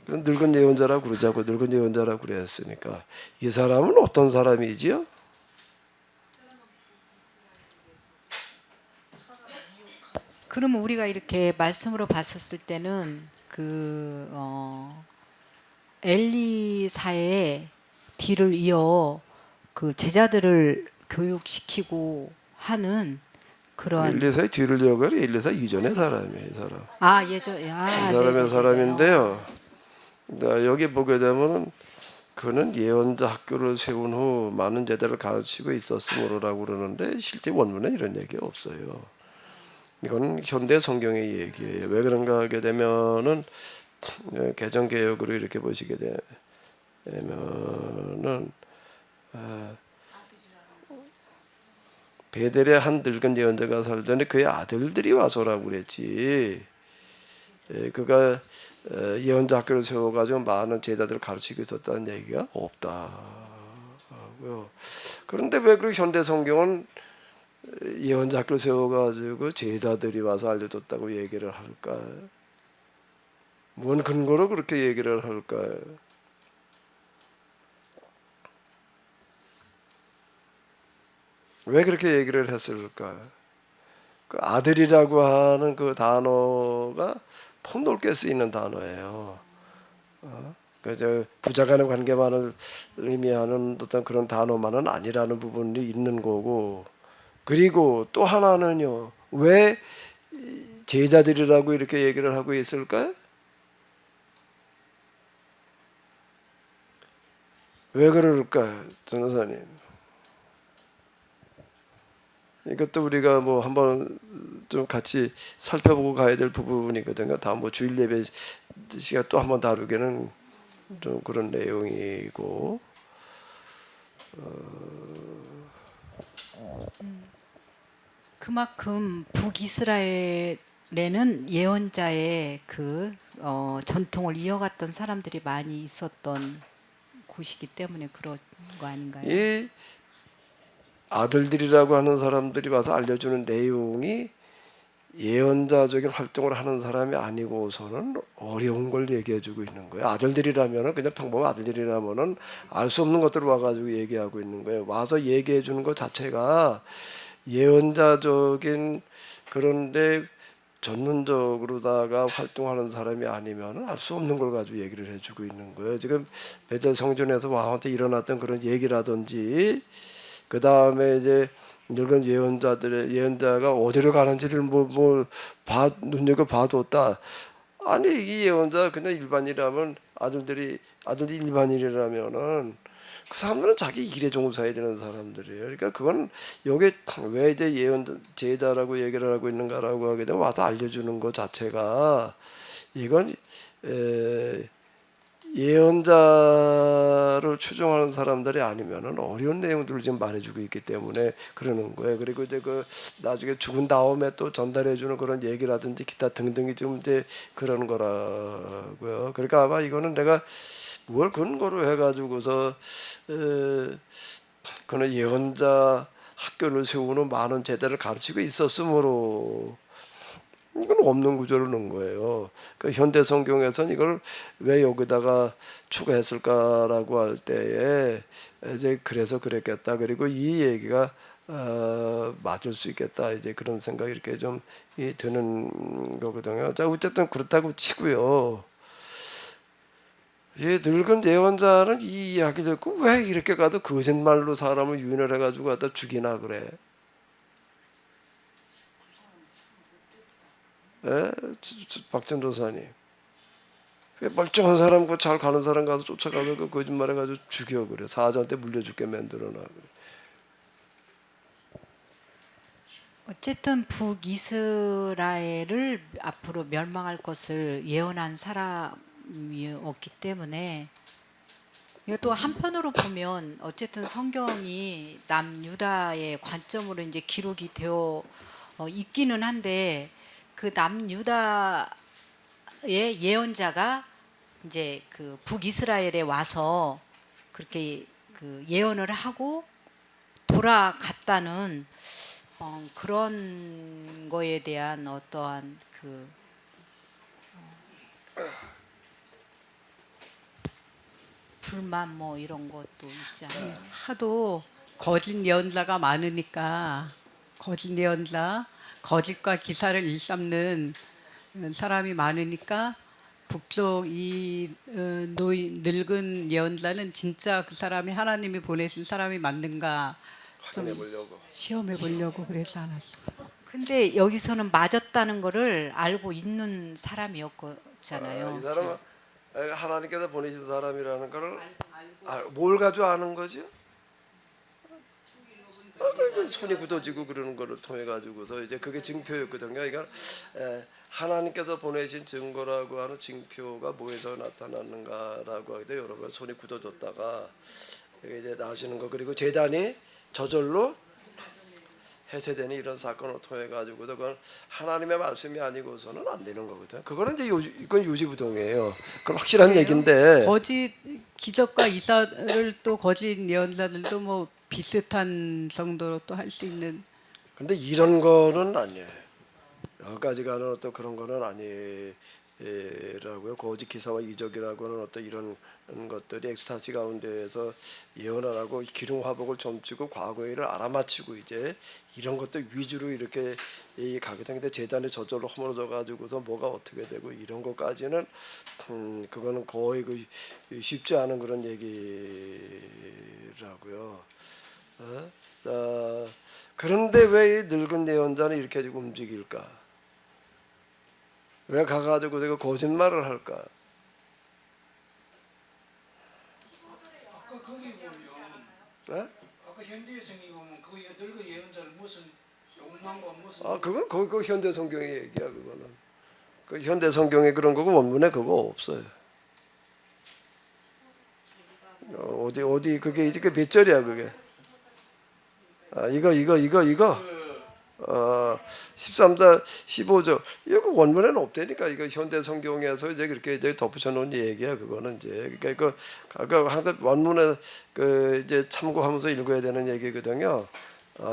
Speaker 1: 늙은 예언자라고 그러자고 늙은 예언자라고 그랬으니까 이 사람은 어떤 사람이지요?
Speaker 6: 그러면 우리가 이렇게 말씀으로 봤었을 때는 엘리사의 뒤를 이어 그 제자들을 교육시키고 하는 그런
Speaker 1: 엘리사의 뒤를 이어가 엘리사 이전의 사람이에요. 이 사람.
Speaker 6: 이
Speaker 1: 사람의
Speaker 6: 네.
Speaker 1: 사람인데요. 여기 보게 되면은 그는 예언자 학교를 세운 후 많은 제자를 가르치고 있었으므로라고 그러는데 실제 원문에 이런 얘기가 없어요. 이건 현대 성경의 얘기예요. 왜 그런가 하게 되면은 개정 개혁으로 이렇게 보시게 되면은 베델에 한 늙은 예언자가 살더니 그의 아들들이 와서라고 그랬지. 그가 예언자 학교를 세워가지고 많은 제자들을 가르치고 있었다는 얘기가 없다고요. 그런데 왜 그 현대 성경은 예언자 학교를 세워가지고 제자들이 와서 알려줬다고 얘기를 할까? 뭔 근거로 그렇게 얘기를 할까요? 왜 그렇게 얘기를 했을까? 그 아들이라고 하는 그 단어가 폭넓게 쓰이는 단어예요. 그저 부자간의 관계만을 의미하는 어떤 그런 단어만은 아니라는 부분이 있는 거고, 그리고 또 하나는요, 왜 제자들이라고 이렇게 얘기를 하고 있을까요? 왜 그럴까요, 전도사님? 이것도 우리가 뭐 한번 좀 같이 살펴보고 가야 될 부분이거든요. 다음 뭐 주일 예배 시간 또 한번 다루기는 좀 그런 내용이고,
Speaker 6: 그만큼 북이스라엘에는 예언자의 그 전통을 이어갔던 사람들이 많이 있었던 곳이기 때문에 그런 거 아닌가요?
Speaker 1: 이 아들들이라고 하는 사람들이 와서 알려주는 내용이 예언자적인 활동을 하는 사람이 아니고서는 어려운 걸 얘기해주고 있는 거예요. 아들들이라면은 그냥 평범한 아들들이라면은 알 수 없는 것들을 와가지고 얘기하고 있는 거예요. 와서 얘기해주는 것 자체가 예언자적인, 그런데 전문적으로다가 활동하는 사람이 아니면은 알 수 없는 걸 가지고 얘기를 해주고 있는 거예요. 지금 베델 성전에서 왕한테 일어났던 그런 얘기라든지, 그 다음에 이제 늙은 예언자가 어디로 가는지를 눈여겨 봐뒀다. 아니 이 예언자 그냥 일반이라면 아들이 일반인이라면은 그 사람들은 자기 일에 종사해야 되는 사람들이에요. 그러니까 그건 여기 왜 이제 제자라고 얘기를 하고 있는가라고 하게 되면 와서 알려주는 것 자체가 이건 예언자를 추종하는 사람들이 아니면은 어려운 내용들을 지금 말해주고 있기 때문에 그러는 거예요. 그리고 이제 그 나중에 죽은 다음에 또 전달해주는 그런 얘기라든지 기타 등등이 좀 이제 그런 거라고요. 그러니까 아마 이거는 내가 뭘 근거로 해가지고서 그는 예언자 학교를 세우는 많은 제자를 가르치고 있었으므로 이건 없는 구조를 넣은 거예요. 그 현대 성경에서는 이걸 왜 여기다가 추가했을까라고 할 때에 이제 그래서 그랬겠다. 그리고 이 얘기가 맞을 수 있겠다. 이제 그런 생각이 이렇게 좀 드는 거거든요. 자, 어쨌든 그렇다고 치고요. 이 늙은 예언자는 이 이야기를 듣고 왜 이렇게 가도 거짓말로 사람을 유인을 해가지고 갖다 죽이나 그래. 예? 박전도사님, 왜 멀쩡한 사람, 그 잘 가는 사람 가서 쫓아가서 그 거짓말해가지고 죽여 그래. 사자한테 물려죽게 만들어놔 그래.
Speaker 6: 어쨌든 북이스라엘을 앞으로 멸망할 것을 예언한 사람이었기 때문에, 이거 또 한편으로 보면 어쨌든 성경이 남유다의 관점으로 이제 기록이 되어 있기는 한데, 그 남유다의 예언자가 이제 그 북이스라엘에 와서 그렇게 그 예언을 하고 돌아갔다는 그런 거에 대한 어떠한 그 불만 뭐 이런 것도 있지 않나요?
Speaker 4: 하도 거짓 예언자가 많으니까 거짓 예언자, 거짓과 기사를 일삼는 사람이 많으니까 북쪽 이 늙은 예언자는 진짜 그 사람이 하나님이 보내신 사람이 맞는가
Speaker 1: 확인해 보려고.
Speaker 4: 시험해 보려고 그래서 안 왔어.
Speaker 6: 근데 여기서는 맞았다는 거를 알고 있는 사람이었잖아요.
Speaker 1: 이 사람은 하나님께서 보내신 사람이라는 거를 뭘 가지고 아는 거지? 손이 굳어지고 그러는 거를 통해 가지고서 이제 그게 증표였거든요. 그러니까 하나님께서 보내신 증거라고 하는 증표가 뭐에서 나타났는가라고 하게 돼. 여러분 손이 굳어졌다가 이게 이제 나오시는 거. 그리고 제단이 저절로 해체되는 이런 사건을 통해 가지고도 그건 하나님의 말씀이 아니고서는 안 되는 거거든. 그거는 이제 이건 유지부동이에요. 그건 확실한 얘기인데.
Speaker 4: 거짓 기적과 이사를 또 거짓 예언자들도 뭐 비슷한 정도로 또 할 수 있는.
Speaker 1: 근데 이런 거는 아니에요. 여기까지 가는 어떤 그런 거는 아니라고요. 거짓 기사와 이적이라고는 어떤 이런 것들이 엑스타시 가운데에서 예언을 하고 기름 화복을 점치고 과거의 일을 알아맞히고 이제 이런 것들 위주로 이렇게 가게 되는데 재단이 저절로 허물어져 가지고서 뭐가 어떻게 되고 이런 것까지는 그거는 거의 쉽지 않은 그런 얘기라고요. 자, 그런데 왜 이 늙은 예언자는 이렇게 지금 움직일까? 왜 가가지고 내가 거짓말을 할까?
Speaker 7: 아까 거기 보면
Speaker 1: 네?
Speaker 7: 아까 현대성이 보면 그 늙은 예언자를 무슨 욕망과 무슨
Speaker 1: 아, 그건 거기 그 현대 성경의 얘기야. 그거는 그 현대 성경에 그런 거고 원문에 그거 없어요. 어디 그게 이제 몇 절이야 그게? 아, 이거 13절 15절 이거 원문에는 없다니까. 이거 현대 성경에서 이제 그렇게 이제 덧붙여 놓은 얘기야. 그거는 이제 그러니까 그 항상 원문에 그 이제 참고하면서 읽어야 되는 얘기거든요.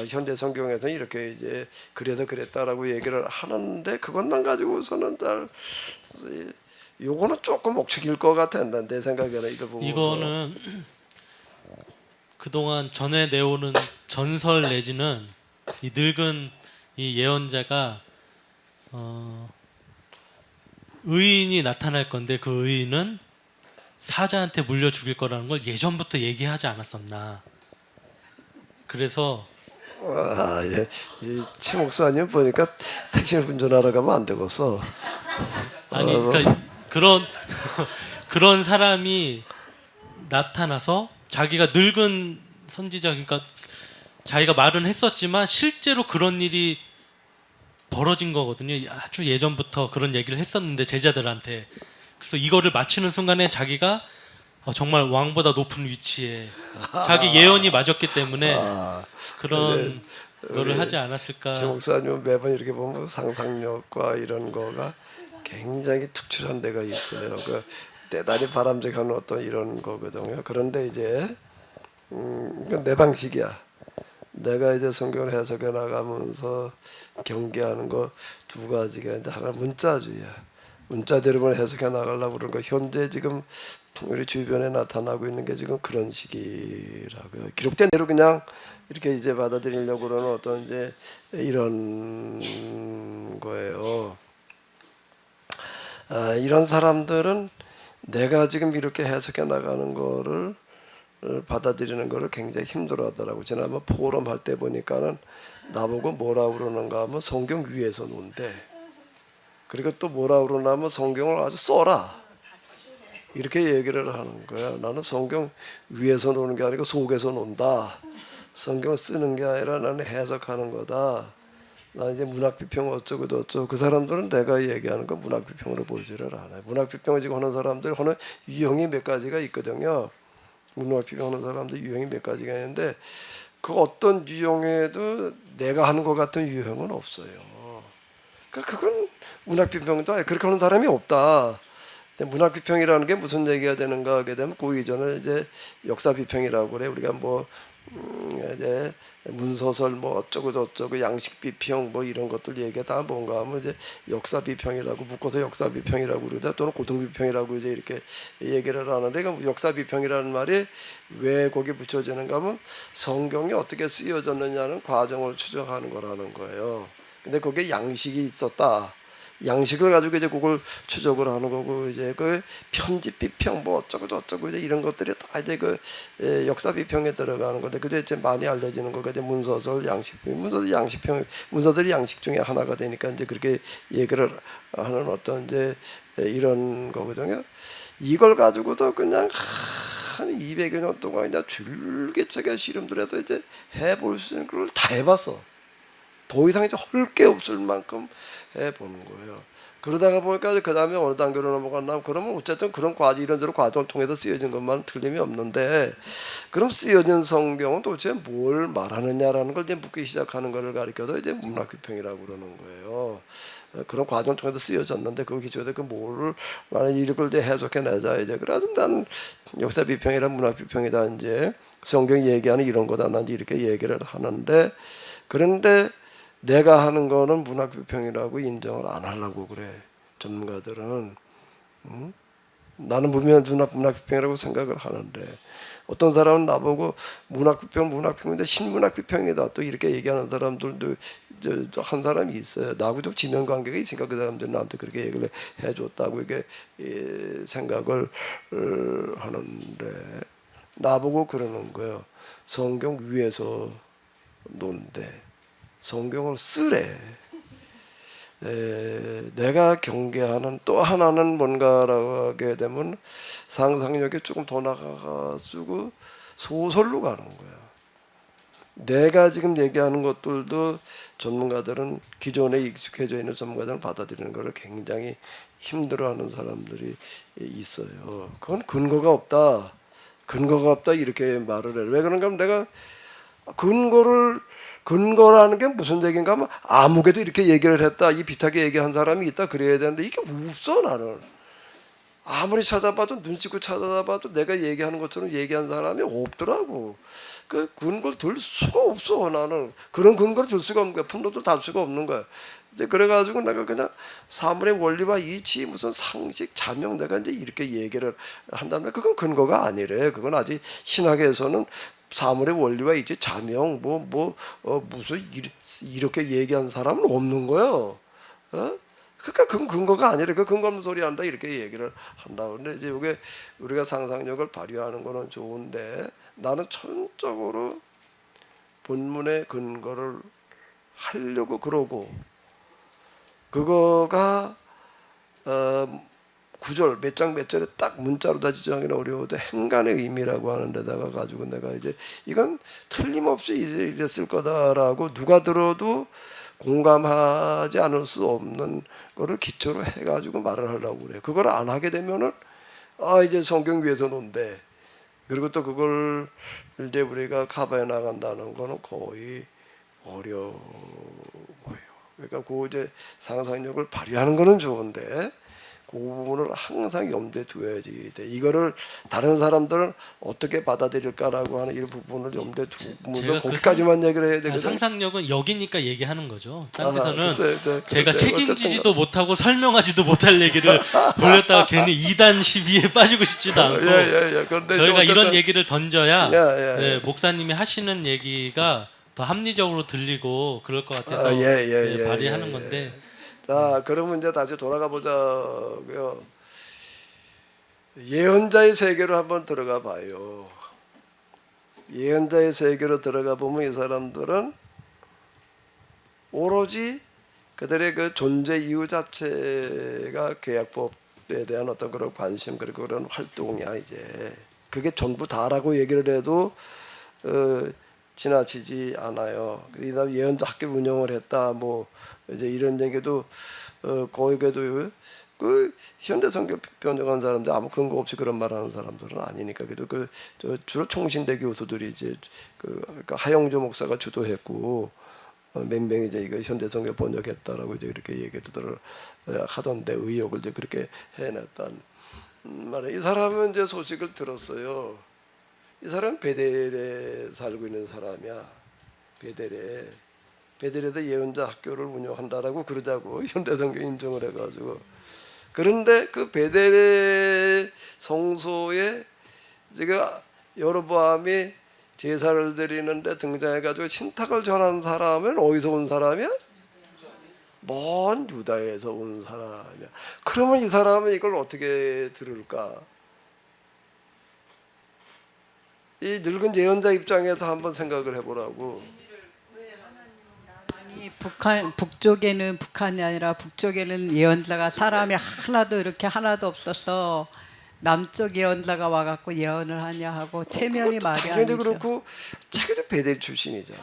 Speaker 1: 현대 성경에서 이렇게 이제 그래서 그랬다라고 얘기를 하는데 그것만 가지고서는 잘 요거는 조금 억측일 것 같아. 내 생각에는 이거 보고서.
Speaker 3: 이거는 그동안 전해 내오는 전설 내지는 이 늙은 이 예언자가 의인이 나타날 건데 그 의인은 사자한테 물려 죽일 거라는 걸 예전부터 얘기하지 않았었나. 그래서
Speaker 1: 예. 이최 목사님 보니까 택시를 운전하러 가면 안 되겠어.
Speaker 3: 아니 그러니까 그런 사람이 나타나서 자기가 늙은 선지자 그러니까 자기가 말은 했었지만 실제로 그런 일이 벌어진 거거든요. 아주 예전부터 그런 얘기를 했었는데 제자들한테. 그래서 이거를 맞추는 순간에 자기가 정말 왕보다 높은 위치에 자기 예언이 맞았기 때문에 그런 거를 하지 않았을까.
Speaker 1: 최 목사님은 매번 이렇게 보면 상상력과 이런 거가 굉장히 특출한 데가 있어요. 그 대단히 바람직한 어떤 이런 거거든요. 그런데 이제 이건 내 방식이야. 내가 이제 성경을 해석해 나가면서 경계하는 거 두 가지가 이제 하나 문자주의야. 문자대로만 해석해 나가려고 그러는 거. 현재 지금 우리 주변에 나타나고 있는 게 지금 그런 식이라고요. 기록된 대로 그냥 이렇게 이제 받아들이려고 그러는 어떤 이제 이런 거예요. 이런 사람들은 내가 지금 이렇게 해석해 나가는 거를 받아들이는 거를 굉장히 힘들어하더라고. 지난번 포럼 할 때 보니까는 나보고 뭐라 그러는가 하면 성경 위에서 논대. 그리고 또 뭐라 그러냐면 성경을 아주 써라. 이렇게 얘기를 하는 거야. 나는 성경 위에서 노는 게 아니고 속에서 논다. 성경을 쓰는 게 아니라 나는 해석하는 거다. 나 이제 문학 비평 어쩌고 저쩌고. 그 사람들은 내가 얘기하는 거 문학 비평으로 보지를 않아요. 문학 비평을 지금 하는 사람들 하는 유형이 몇 가지가 있거든요. 문학 비평하는 사람들 유형이 몇 가지가 있는데 그 어떤 유형에도 내가 하는 것 같은 유형은 없어요. 그러니까 그건 문학 비평도 아니 그렇게 하는 사람이 없다. 문학 비평이라는 게 무슨 얘기가 되는가 하게 되면 그 이전에 이제 역사 비평이라고 그래. 우리가 뭐 이제 문서설 뭐 어쩌고 저쩌고 양식 비평 뭐 이런 것들 얘기가 다 뭔가 하면 이제 역사 비평이라고 묶어서 역사 비평이라고 그러다 또는 고등 비평이라고 이제 이렇게 얘기를 하는데 그 역사 비평이라는 말이 왜 거기 붙여지는가 하면 성경이 어떻게 쓰여졌느냐는 과정을 추적하는 거라는 거예요. 근데 거기에 양식이 있었다. 양식을 가지고 이제 그걸 추적을 하는 거고 이제 그 편집 비평 뭐 어쩌고 저쩌고 이제 이런 것들이 다 이제 그 역사 비평에 들어가는 건데 그게 이제 많이 알려지는 거가 이제 문서설 양식평 문서설 양식평 문서설이 양식 중에 하나가 되니까 이제 그렇게 얘기를 하는 어떤 이제 이런 거거든요. 이걸 가지고도 그냥 한 200여 년 동안 그냥 줄기차게 실험들해서 이제 해볼 수 있는 걸 다 해봤어. 더 이상 이제 할 게 없을 만큼 해보는 거예요. 그러다가 보니까 그 다음에 어느 단계로 넘어갔나 그러면 어쨌든 그런 이런저런 과정을 통해서 쓰여진 것만 틀림이 없는데 그럼 쓰여진 성경은 도대체 뭘 말하느냐라는 걸 이제 묻기 시작하는 것을 가리켜서 이제 문학비평이라고 그러는 거예요. 그런 과정을 통해서 쓰여졌는데 그 기초에 그 뭐를 말하는 이걸 이제 해석해내자 이제 그래서 난 역사 비평이랑 문학 비평이다 이제 성경이 얘기하는 이런 거다 난 이렇게 얘기를 하는데 그런데 내가 하는 거는 문학 비평이라고 인정을 안 하려고 그래 전문가들은. 나는 분명 문학비평이라고 생각을 하는데 어떤 사람은 나보고 문학비평인데 신문학비평이다 또 이렇게 얘기하는 사람들도 한 사람이 있어요. 나하고도 지면관계가 있으니까 그 사람들은 나한테 그렇게 얘기를 해줬다고 이렇게 생각을 하는데 나보고 그러는 거예요. 성경 위에서 논대 성경을 쓰래. 내가 경계하는 또 하나는 뭔가라고 하게 되면 상상력이 조금 더 나가가지고 소설로 가는 거야. 내가 지금 얘기하는 것들도 전문가들은 기존에 익숙해져 있는 전문가들은 받아들이는 것을 굉장히 힘들어하는 사람들이 있어요. 그건 근거가 없다 이렇게 말을 해. 왜 그런가 하면 내가 근거라는 게 무슨 얘기인가 하면 아무개도 이렇게 얘기를 했다 이 비슷하게 얘기한 사람이 있다 그래야 되는데 이게 없어. 나는 아무리 찾아봐도 눈 씻고 찾아봐도 내가 얘기하는 것처럼 얘기한 사람이 없더라고. 그 근거를 들 수가 없어. 나는 그런 근거를 들 수가 없는 거야. 분노도 달 수가 없는 거야. 이제 그래가지고 내가 그냥 사물의 원리와 이치 무슨 상식 자명 내가 이제 이렇게 얘기를 한다면 그건 근거가 아니래. 그건 아직 신학에서는 사물의 원리와 이치 자명 무슨 이렇게 얘기한 사람은 없는 거예요. 그러니까 그건 근거가 아니래. 그 근거 없는 소리 한다 이렇게 얘기를 한다. 근데 이제 이게 우리가 상상력을 발휘하는 거는 좋은데 나는 전적으로 본문의 근거를 하려고 그러고 그거가 구절 몇 장 몇 절에 딱 문자로 다 지정하기는 어려워도 행간의 의미라고 하는 데다가 가지고 내가 이제 이건 틀림없이 이랬을 거다라고 누가 들어도 공감하지 않을 수 없는 거를 기초로 해가지고 말을 하려고 그래. 그걸 안 하게 되면은 이제 성경 위에서 논대. 그리고 또 그걸 이제 우리가 커버해 나간다는 거는 거의 어려워요. 그러니까 그 이제 상상력을 발휘하는 거는 좋은데 그 부분을 항상 염두에 두어야지 돼. 이거를 다른 사람들은 어떻게 받아들일까라고 하는 이 부분을 염두에 두면서 거기까지만 얘기를 해야 되거든.
Speaker 3: 상상력은 여기니까 얘기하는 거죠. 딴 데서는
Speaker 1: 글쎄요,
Speaker 3: 제가
Speaker 1: 그런데
Speaker 3: 책임지지도 못하고 설명하지도 못할 얘기를 돌렸다가 괜히 2단 시비에 빠지고 싶지도 않고
Speaker 1: 그런데
Speaker 3: 저희가
Speaker 1: 어쨌든
Speaker 3: 이런 얘기를 던져야
Speaker 1: 예.
Speaker 3: 목사님이 하시는 얘기가 더 합리적으로 들리고 그럴 것 같아서 발휘하는 건데
Speaker 1: 자, 그러면 이제 다시 돌아가 보자고요. 예언자의 세계로 한번 들어가 봐요. 예언자의 세계로 들어가 보면 이 사람들은 오로지 그들의 그 존재 이유 자체가 계약법에 대한 어떤 그런 관심 그리고 그런 활동이야. 이제 그게 전부 다라고 얘기를 해도 지나치지 않아요. 그다음 예언자 학교 운영을 했다 뭐 이제 이런 얘기도 거기에도 그 현대 성경 변형한 사람들 아무 근거 없이 그런 말하는 사람들은 아니니까 그래도 주로 총신대 교수들이 이제 그러니까 하영조 목사가 주도했고 몇 명이 이제 이거 현대 성경 번역했다라고 이제 이렇게 얘기들을 하던데 의혹을 이제 그렇게 해냈단 말이에요. 이 사람은 이제 소식을 들었어요. 이 사람은 베델에 살고 있는 사람이야. 베델에도 예언자 학교를 운영한다라고 그러자고 현대성경 인정을 해가지고 그런데 그 베델의 성소에 지금 여로보암이 제사를 드리는데 등장해가지고 신탁을 전한 사람은 어디서 온 사람이야? 먼 유다에서 온 사람이야. 그러면 이 사람은 이걸 어떻게 들을까? 이 늙은 예언자 입장에서 한번 생각을 해보라고.
Speaker 4: 북쪽에는 북한이 아니라 북쪽에는 예언자가 사람이 하나도 없어서 남쪽 예언자가 와갖고 예언을 하냐 하고 체면이 말이 아니죠.
Speaker 1: 당연히 그렇고 자기도 베델 출신이잖아.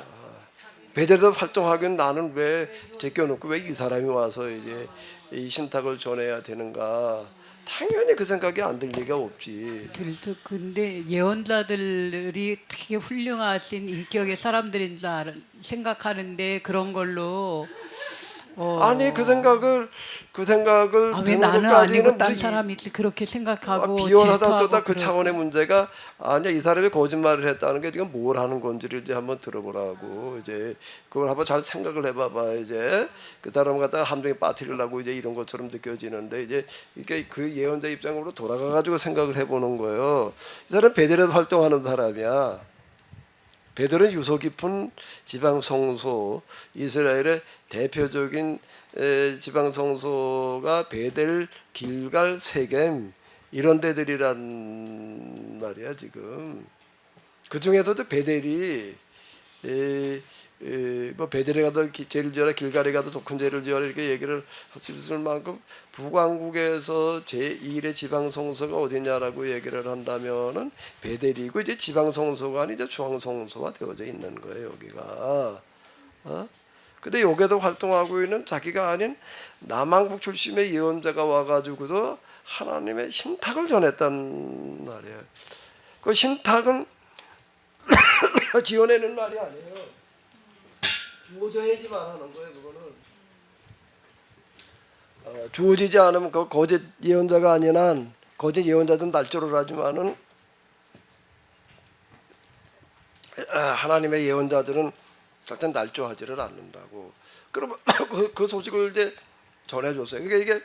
Speaker 1: 베델에서 활동하기엔 나는 왜 제껴놓고 왜 이 사람이 와서 이제 이 신탁을 전해야 되는가. 당연히 그 생각이 안 들 리가 없지.
Speaker 4: 근데 예언자들이 되게 훌륭하신 인격의 사람들인 줄 생각하는데 그런 걸로
Speaker 1: 아니 그 생각을
Speaker 4: 아, 왜
Speaker 1: 드는
Speaker 4: 나는
Speaker 1: 것까지는
Speaker 4: 아니고 딴
Speaker 1: 무슨
Speaker 4: 사람이 그렇게 생각하고
Speaker 1: 비열하다
Speaker 4: 질투하고
Speaker 1: 어쩌다 그
Speaker 4: 그러고.
Speaker 1: 차원의 문제가 아니야. 이 사람이 거짓말을 했다는 게 지금 뭘 하는 건지를 이제 한번 들어보라고. 이제 그걸 한번 잘 생각을 해봐봐. 이제 그 사람 갖다가 함정에 빠뜨리려고 이제 이런 것처럼 느껴지는데 이제 이게 그 예언자 입장으로 돌아가가지고 생각을 해보는 거예요. 이 사람 베델에서 활동하는 사람이야. 베델은 유서 깊은 지방 성소, 이스라엘의 대표적인 지방 성소가 베델, 길갈, 세겜 이런 데들이란 말이야 지금. 그 중에서도 베델이 뭐 베델에 가도 죄를 지어라, 길갈에 가도 독큰 죄를 지어라 이렇게 얘기를 할 수 있을 만큼 북왕국에서 제1의 지방 성소가 어디냐라고 얘기를 한다면은 베델이고 이제 지방 성소가 아니 이제 중앙 성소가 되어져 있는 거예요 여기가. 근데 여기도 활동하고 있는 자기가 아닌 남왕국 출신의 예언자가 와가지고서 하나님의 신탁을 전했단 말이에요. 그 신탁은 지어내는 말이 아니에요. 주어져야지만 하는 거예요. 그거는 주어지지 않으면 그 거짓 예언자가 아닌 한 거짓 예언자든 날조를 하지만은 하나님의 예언자들은 절대 날조하지를 않는다고. 그러면 그 소식을 이제 전해줬어요. 그러니까 이게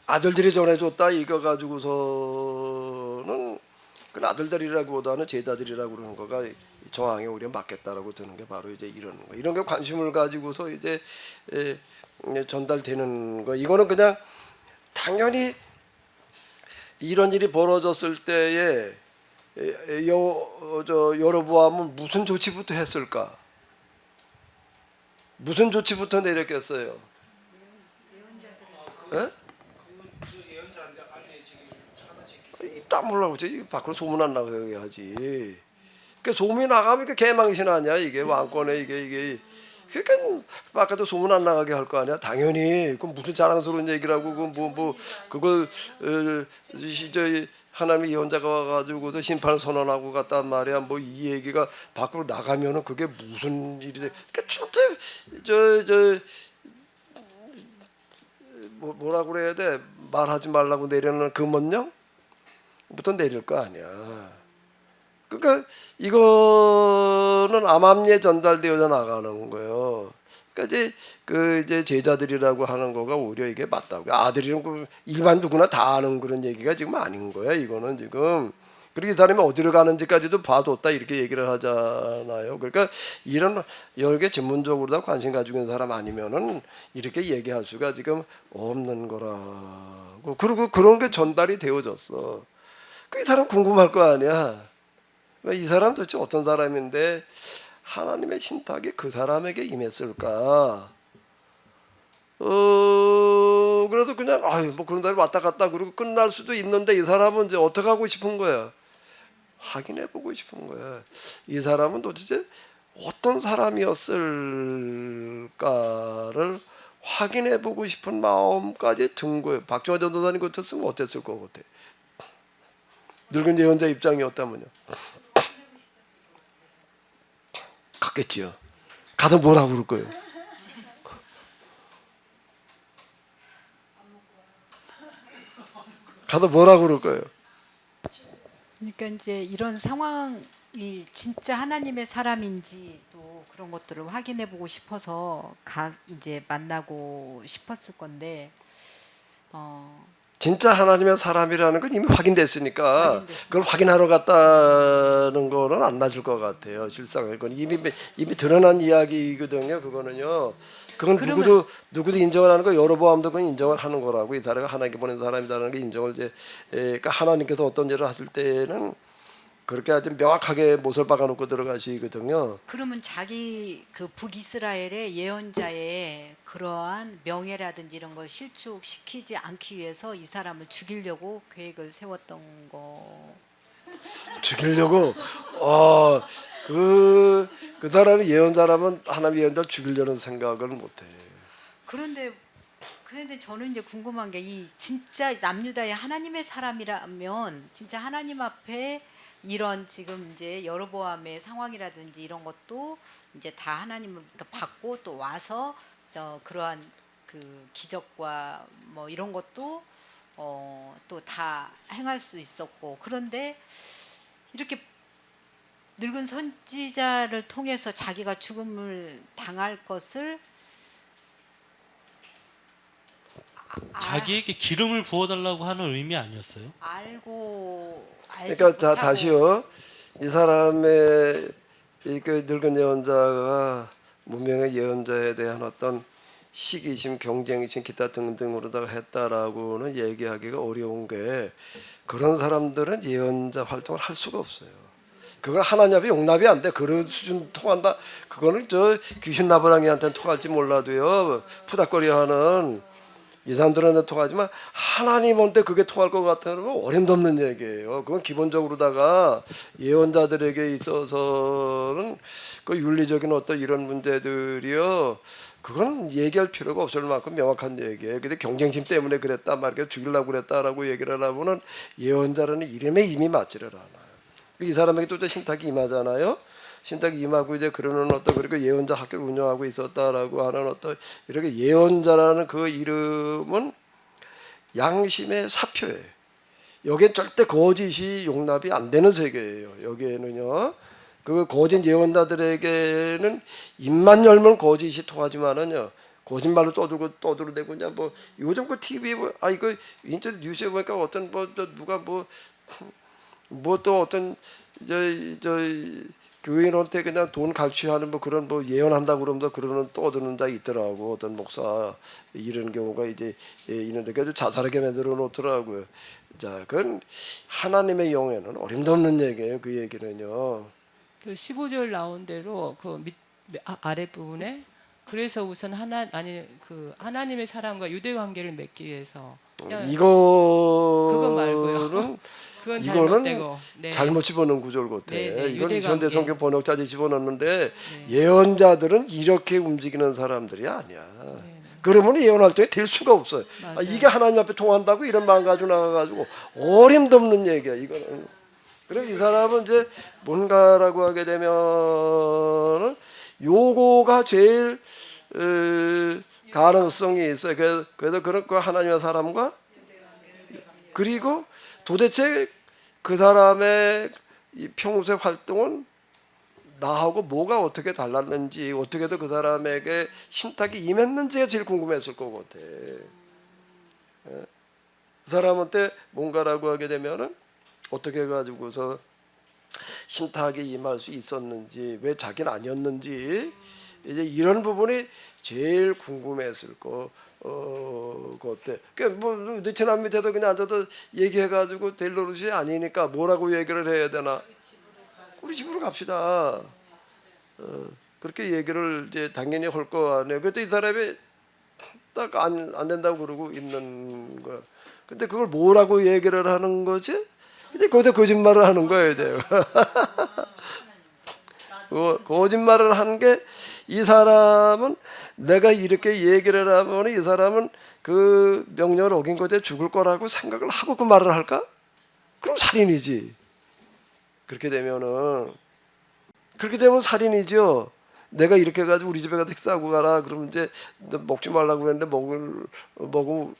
Speaker 1: 아들들이 전해줬다 이거 가지고서는 그 아들들이라기보다는 제자들이라고 그러는 거가 정황에 오히려 맞겠다라고 드는 게 바로 이제 이런 거. 이런 게 관심을 가지고서 이제 전달되는 거. 이거는 그냥 당연히 이런 일이 벌어졌을 때에 여로보암은 무슨 조치부터 했을까? 무슨 조치부터 내렸겠어요? 예?
Speaker 7: 그 예언자한테 알려지기 차단시키.
Speaker 1: 입 물라고 지 밖으로 소문 안 나게 하지. 그 소문이 나가면 그 개망신 아니야 이게 왕권에 이게. 그러니까 바깥에 소문 안 나가게 할 거 아니야. 당연히 그 무슨 자랑스러운 얘기라고 뭐 그걸 저 하나님의 예언자가 와가지고서 심판을 선언하고 갔단 말이야. 뭐 이 얘기가 밖으로 나가면은 그게 무슨 일이 돼? 그러니까 진짜 뭐라 그래야 돼? 말하지 말라고 내려놓은 금원령부터 내릴 거 아니야. 그러니까 이거는 암암리에 전달되어져 나가는 거예요. 그러니까 이제 제자들이라고 하는 거가 오히려 이게 맞다고. 아들이는 그 일반 누구나 다 아는 그런 얘기가 지금 아닌 거야. 이거는 지금. 그리고 이 사람이 어디로 가는지까지도 봐뒀다 이렇게 얘기를 하잖아요. 그러니까 이런 여러 개 전문적으로 다 관심 가지고 있는 사람 아니면은 이렇게 얘기할 수가 지금 없는 거라고. 그리고 그런 게 전달이 되어졌어. 그 이 사람 궁금할 거 아니야. 이 사람 도대체 어떤 사람인데 하나님의 신탁이 그 사람에게 임했을까? 그래도 그냥 뭐 그런 날이 왔다 갔다 그러고 끝날 수도 있는데 이 사람은 이제 어떻게 하고 싶은 거야? 확인해 보고 싶은 거야. 이 사람은 도대체 어떤 사람이었을까를 확인해 보고 싶은 마음까지 든 거예요. 박정화 전도사님 같았으면 어땠을 것 같아? 늙은 예언자 입장이었다면요. 갔겠지요. 가서 뭐라고 그럴 거예요? 가서 뭐라고 그럴 거예요?
Speaker 6: 그러니까 이제 이런 상황이 진짜 하나님의 사람인지 또 그런 것들을 확인해 보고 싶어서 이제 만나고 싶었을 건데
Speaker 1: 진짜 하나님의 사람이라는 건 이미 확인됐으니까 그걸 확인하러 갔다는 거는 안 맞을 것 같아요. 실상은 그건 이미 드러난 이야기거든요. 그거는요. 그건 누구도 인정을 하는 거. 여로보암도 그건 인정을 하는 거라고. 이 사람이 하나님께 보낸 사람이라는 게 인정을 이제 그러니까 하나님께서 어떤 일을 하실 때는 그렇게 아주 명확하게 못을 박아놓고 들어가시거든요.
Speaker 6: 그러면 자기 그 북이스라엘의 예언자의 그러한 명예라든지 이런 걸 실축시키지 않기 위해서 이 사람을 죽이려고 계획을 세웠던 거.
Speaker 1: 죽이려고 그 사람이 예언자라면 하나님 예언자를 죽이려는 생각을 못해.
Speaker 6: 그런데 저는 이제 궁금한 게 이 진짜 남유다의 하나님의 사람이라면 진짜 하나님 앞에 이런 지금 이제 여로보암의 상황이라든지 이런 것도 이제 다 하나님으로부터 받고 또 와서 그러한 그 기적과 뭐 이런 것도 또 다 행할 수 있었고, 그런데 이렇게 늙은 선지자를 통해서 자기가 죽음을 당할 것을
Speaker 3: 자기에게 기름을 부어달라고 하는 의미 아니었어요?
Speaker 6: 알지
Speaker 1: 그러니까 자
Speaker 6: 못하고
Speaker 1: 다시요. 이 사람의 이 그 늙은 예언자가 무명의 예언자에 대한 어떤 시기심, 경쟁심, 기타 등등으로다가 했다라고는 얘기하기가 어려운 게, 그런 사람들은 예언자 활동을 할 수가 없어요. 그건 하나님 앞에 용납이 안 돼. 그런 수준 통한다. 그거는 저 귀신 나부랑이한테는 통할지 몰라도요. 푸닥거리하는 이 사람들한테 통하지만 하나님한테 그게 통할 것 같으면 어림도 없는 얘기예요. 그건 기본적으로다가 예언자들에게 있어서는 그 윤리적인 어떤 이런 문제들이요, 그건 얘기할 필요가 없을 만큼 명확한 얘기예요. 근데 경쟁심 때문에 그랬다, 말이야 죽이려고 그랬다라고 얘기를 하면은 예언자라는 이름에 이미 맞지를 않아요. 이 사람에게 또 신탁이 임하잖아요. 신탁이 임하고 이제 그러는 어떤, 그리고 예언자 학교를 운영하고 있었다라고 하는 어떤, 이렇게 예언자라는 그 이름은 양심의 사표예요. 여기에 절대 거짓이 용납이 안 되는 세계예요. 여기에는요. 그 거짓 예언자들에게는 입만 열면 거짓이 통하지만은요, 거짓말로 떠들어대고 그냥 뭐 요즘 그 TV 이거 인터넷 뉴스에 보니까 어떤 누가 뭐 또 어떤 저 교인한테 그냥 돈 갈취하는 뭐 그런 뭐 예언한다고 그러면서 그러는 떠드는 자 있더라고. 어떤 목사 이런 경우가 이제 있는데 그래서 자살하게 만들어 놓더라고요. 자, 그건 하나님의 영에는 어림도 없는 얘기예요. 그 얘기는요.
Speaker 5: 그 15절 나온 대로 그 아래 부분에, 그래서 우선 하나님의 사람과 유대 관계를 맺기 위해서 그거 말고요.
Speaker 1: 이거는
Speaker 5: 그건
Speaker 1: 이거는
Speaker 5: 잘못되고. 네.
Speaker 1: 잘못 집어넣은 구절 같아.
Speaker 5: 네, 네,
Speaker 1: 이건
Speaker 5: 유대
Speaker 1: 현대
Speaker 5: 관계.
Speaker 1: 성경 번역자들이 집어넣는데
Speaker 5: 네.
Speaker 1: 예언자들은 이렇게 움직이는 사람들이 아니야.
Speaker 5: 네.
Speaker 1: 그러면 예언 활동이 될 수가 없어요.
Speaker 5: 맞아요.
Speaker 1: 이게 하나님 앞에 통한다고 이런 마음 가지고 나가가지고 어림도 없는 얘기야. 이거는. 그리고 이 사람은 이제 뭔가라고 하게 되면은 요거가 제일 가능성이 있어요. 그래서 그런 거 하나님의 사람과, 그리고 도대체 그 사람의 이 평소의 활동은 나하고 뭐가 어떻게 달랐는지, 어떻게 해서 그 사람에게 신탁이 임했는지가 제일 궁금했을 것 같아. 그 사람한테 뭔가라고 하게 되면은 어떻게 해가지고서 신탁이 임할 수 있었는지, 왜 자기는 아니었는지, 이제 이런 부분이 제일 궁금했을 거. 그때 뭐 베트남 밑에서 그냥 앉아서 얘기해가지고 될 노릇이 아니니까 뭐라고 얘기를 해야 되나? 우리 집으로 갑시다. 그렇게 얘기를 이제 당연히 할 거 아니에요. 그때 이 사람이 딱 안 된다고 그러고 있는 거야. 근데 그걸 뭐라고 얘기를 하는 거지? 근데 거기다 거짓말을 하는 거예요, 이제. 거짓말을 하는 게, 이 사람은 내가 이렇게 얘기를 하면 이 사람은 그 명령을 어긴 것에 죽을 거라고 생각을 하고 그 말을 할까? 그럼 살인이지. 그렇게 되면 살인이죠. 내가 이렇게 해가지고 우리 집에 가서 식사하고 가라. 그러면 이제 너 먹지 말라고 그랬는데 먹으면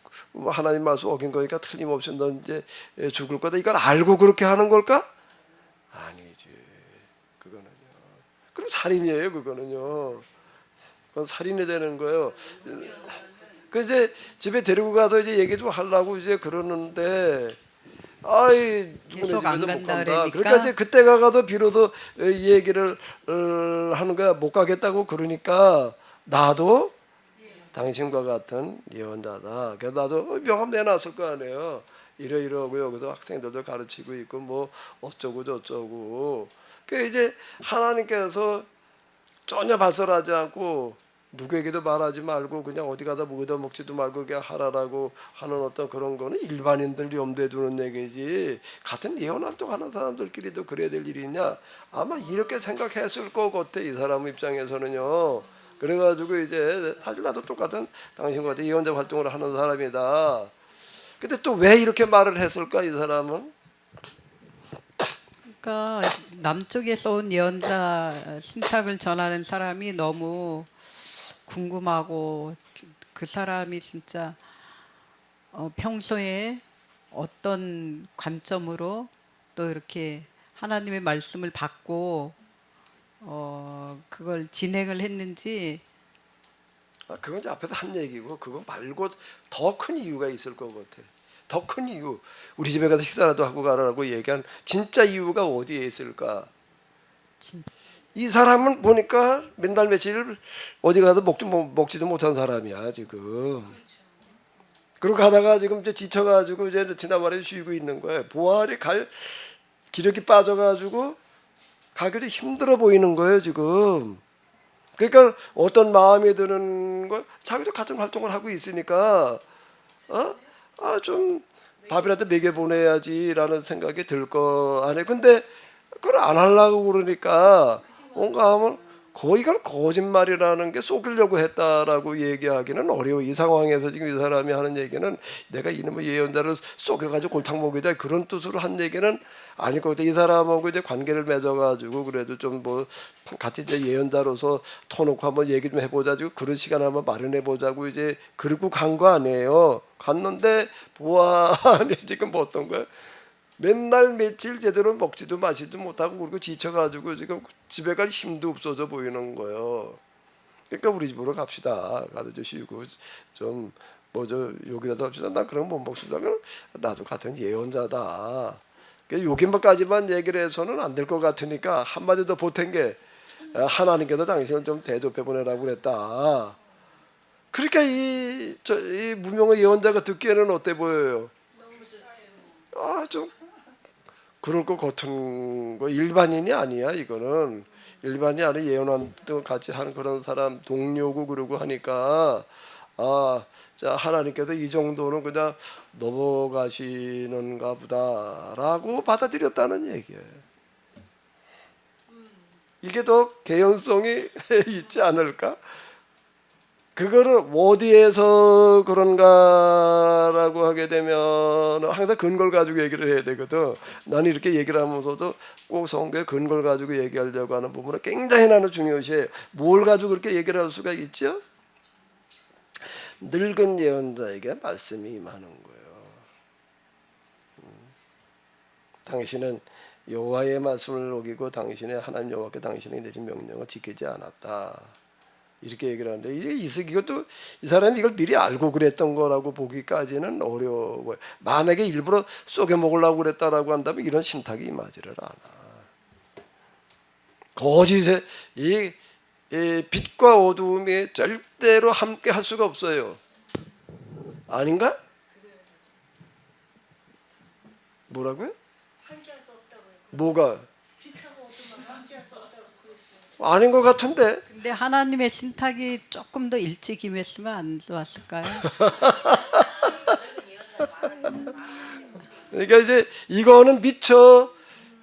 Speaker 1: 하나님 말씀 어긴 거니까 틀림없이 너 이제 죽을 거다. 이걸 알고 그렇게 하는 걸까? 아니지. 그거는요. 그럼 살인이에요. 그거는요. 그건 살인이 되는 거예요. 그 이제 집에 데리고 가서 이제 얘기 좀 하려고 이제 그러는데,
Speaker 4: 계속 안 간다
Speaker 1: 그러니까
Speaker 4: 그러니까
Speaker 1: 이제 그때 가도 비로소 이 얘기를 하는 거야. 못 가겠다고. 그러니까 나도 당신과 같은 예언자다. 그래서 나도 명함 내놨을 거 아니에요. 이러이러하고 여기서 학생들도 가르치고 있고 뭐 어쩌고 저쩌고. 그 이제 하나님께서 전혀 발설하지 않고 누구에게도 말하지 말고 그냥 어디 가다 뭐 얻어먹지도 말고 그냥 하라라고 하는 어떤 그런 거는 일반인들 염두에 두는 얘기지, 같은 예언 활동하는 사람들끼리도 그래야 될 일이냐? 아마 이렇게 생각했을 것 같아, 이 사람 입장에서는요. 그래가지고 이제 사실 나도 똑같은 당신과 같은 예언자 활동을 하는 사람이다. 근데 또 왜 이렇게 말을 했을까, 이 사람은?
Speaker 4: 그러니까 남쪽에서 온 예언자 신탁을 전하는 사람이 너무 궁금하고 그 사람이 진짜 평소에 어떤 관점으로 또 이렇게 하나님의 말씀을 받고 그걸 진행을 했는지.
Speaker 1: 그건 이제 앞에서 한 얘기고 그거 말고 더 큰 이유가 있을 것 같아. 더 큰 이유. 우리 집에 가서 식사라도 하고 가라고 얘기한 진짜 이유가 어디에 있을까? 이 사람은 보니까 맨날 며칠 어디 가서 먹지도 못한 사람이야 지금. 그리고 가다가 지금 이제 지쳐가지고 이제 지난번에 쉬고 있는 거예요. 보활이 갈 기력이 빠져가지고 가기도 힘들어 보이는 거예요 지금. 그러니까 어떤 마음이 드는 거, 자기도 같은 활동을 하고 있으니까 좀 밥이라도 먹여 보내야지라는 생각이 들 거 아니에요. 근데 그걸 안 하려고 그러니까 뭔가 하면 거의 이건 거짓말이라는 게 속이려고 했다라고 얘기하기는 어려워. 이 상황에서 지금 이 사람이 하는 얘기는 내가 이놈의 예언자를 속여가지고 골탕 먹이자 그런 뜻으로 한 얘기는 아닐 것 같아. 이 사람하고 이제 관계를 맺어가지고 그래도 좀 뭐 같이 이제 예언자로서 터놓고 한번 얘기 좀 해보자. 지고 그런 시간 한번 마련해 보자고 이제 그러고 간 거 아니에요. 갔는데 보아하니 지금 뭐 어떤 거야? 맨날 며칠 제대로 먹지도 마시지도 못하고 그리고 지쳐가지고 지금 집에 갈 힘도 없어져 보이는 거예요. 그러니까 우리 집으로 갑시다. 가서 좀 쉬고 좀 뭐 저 여기라도 합시다. 난 그런 거 못 먹습니다. 그럼 나도 같은 예언자다. 여기까지만 얘기를 해서는 안 될 것 같으니까 한마디 더 보탠 게 하나님께서 당신을 좀 대접해 보내라고 그랬다. 그러니까 이 무명의 예언자가 듣기에는 어때 보여요? 좀 그럴 것 같은 거. 일반인이 아니야. 이거는 일반이 아니라 예언한도 같이 하는 그런 사람 동료고 그러고 하니까 자 하나님께서 이 정도는 그냥 넘어가시는가 보다라고 받아들였다는 얘기예요. 이게 더 개연성이 있지 않을까? 그거를 어디에서 그런가라고 하게 되면 항상 근거를 가지고 얘기를 해야 되거든. 나는 이렇게 얘기를 하면서도 꼭 성경의 근거를 가지고 얘기하려고 하는 부분은 굉장히 나는 중요시해요. 뭘 가지고 그렇게 얘기를 할 수가 있죠? 늙은 예언자에게 말씀이 임하는 거예요. 당신은 여호와의 말씀을 어기고 당신의 하나님 여호와께 당신에게 내린 명령을 지키지 않았다. 이렇게 얘기를 하는데 이것도 이 사람이 이걸 미리 알고 그랬던 거라고 보기까지는 어려워요. 만약에 일부러 쏘게 먹으려고 그랬다라고 한다면 이런 신탁이 임하지를 않아. 거짓의 이 빛과 어두움이 절대로 함께 할 수가 없어요. 아닌가? 뭐라고요? 뭐가? 아닌 것 같은데.
Speaker 4: 근데 하나님의 신탁이 조금 더 일찍 임했으면 안 좋았을까요?
Speaker 1: 그러니까 이제 이거는 미처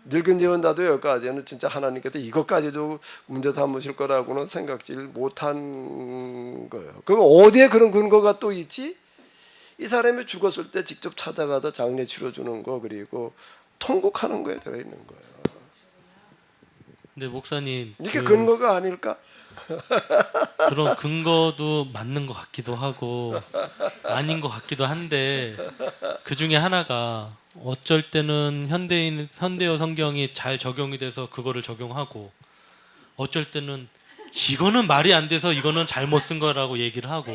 Speaker 1: 늙은 예언자도 여기까지는 진짜 하나님께서 이것까지도 문제 삼으실 거라고는 생각질 못한 거예요. 그럼 어디에 그런 근거가 또 있지? 이 사람이 죽었을 때 직접 찾아가서 장례 치러주는 거 그리고 통곡하는 거에 들어있는 거예요.
Speaker 3: 근데 목사님
Speaker 1: 이게 근거가 아닐까?
Speaker 3: 그런 근거도 맞는 것 같기도 하고 아닌 것 같기도 한데 그 중에 하나가 어쩔 때는 현대어 성경이 잘 적용이 돼서 그거를 적용하고 어쩔 때는 이거는 말이 안 돼서 이거는 잘못 쓴 거라고 얘기를 하고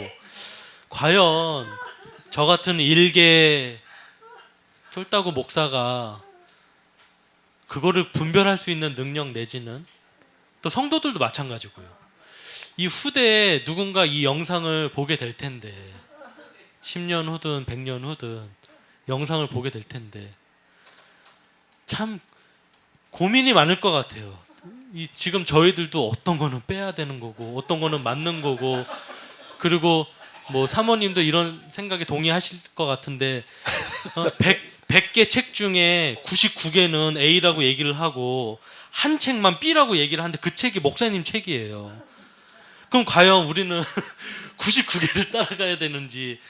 Speaker 3: 과연 저 같은 일개 쫄따구 목사가 그거를 분별할 수 있는 능력 내지는 또 성도들도 마찬가지고요. 이 후대에 누군가 이 영상을 보게 될 텐데 10년 후든 100년 후든 영상을 보게 될 텐데 참 고민이 많을 것 같아요. 지금 저희들도 어떤 거는 빼야 되는 거고 어떤 거는 맞는 거고 그리고 뭐 사모님도 이런 생각에 동의하실 것 같은데 100개 책 중에 99개는 A라고 얘기를 하고 한 책만 B라고 얘기를 하는데 그 책이 목사님 책이에요. 그럼 과연 우리는 99개를 따라가야 되는지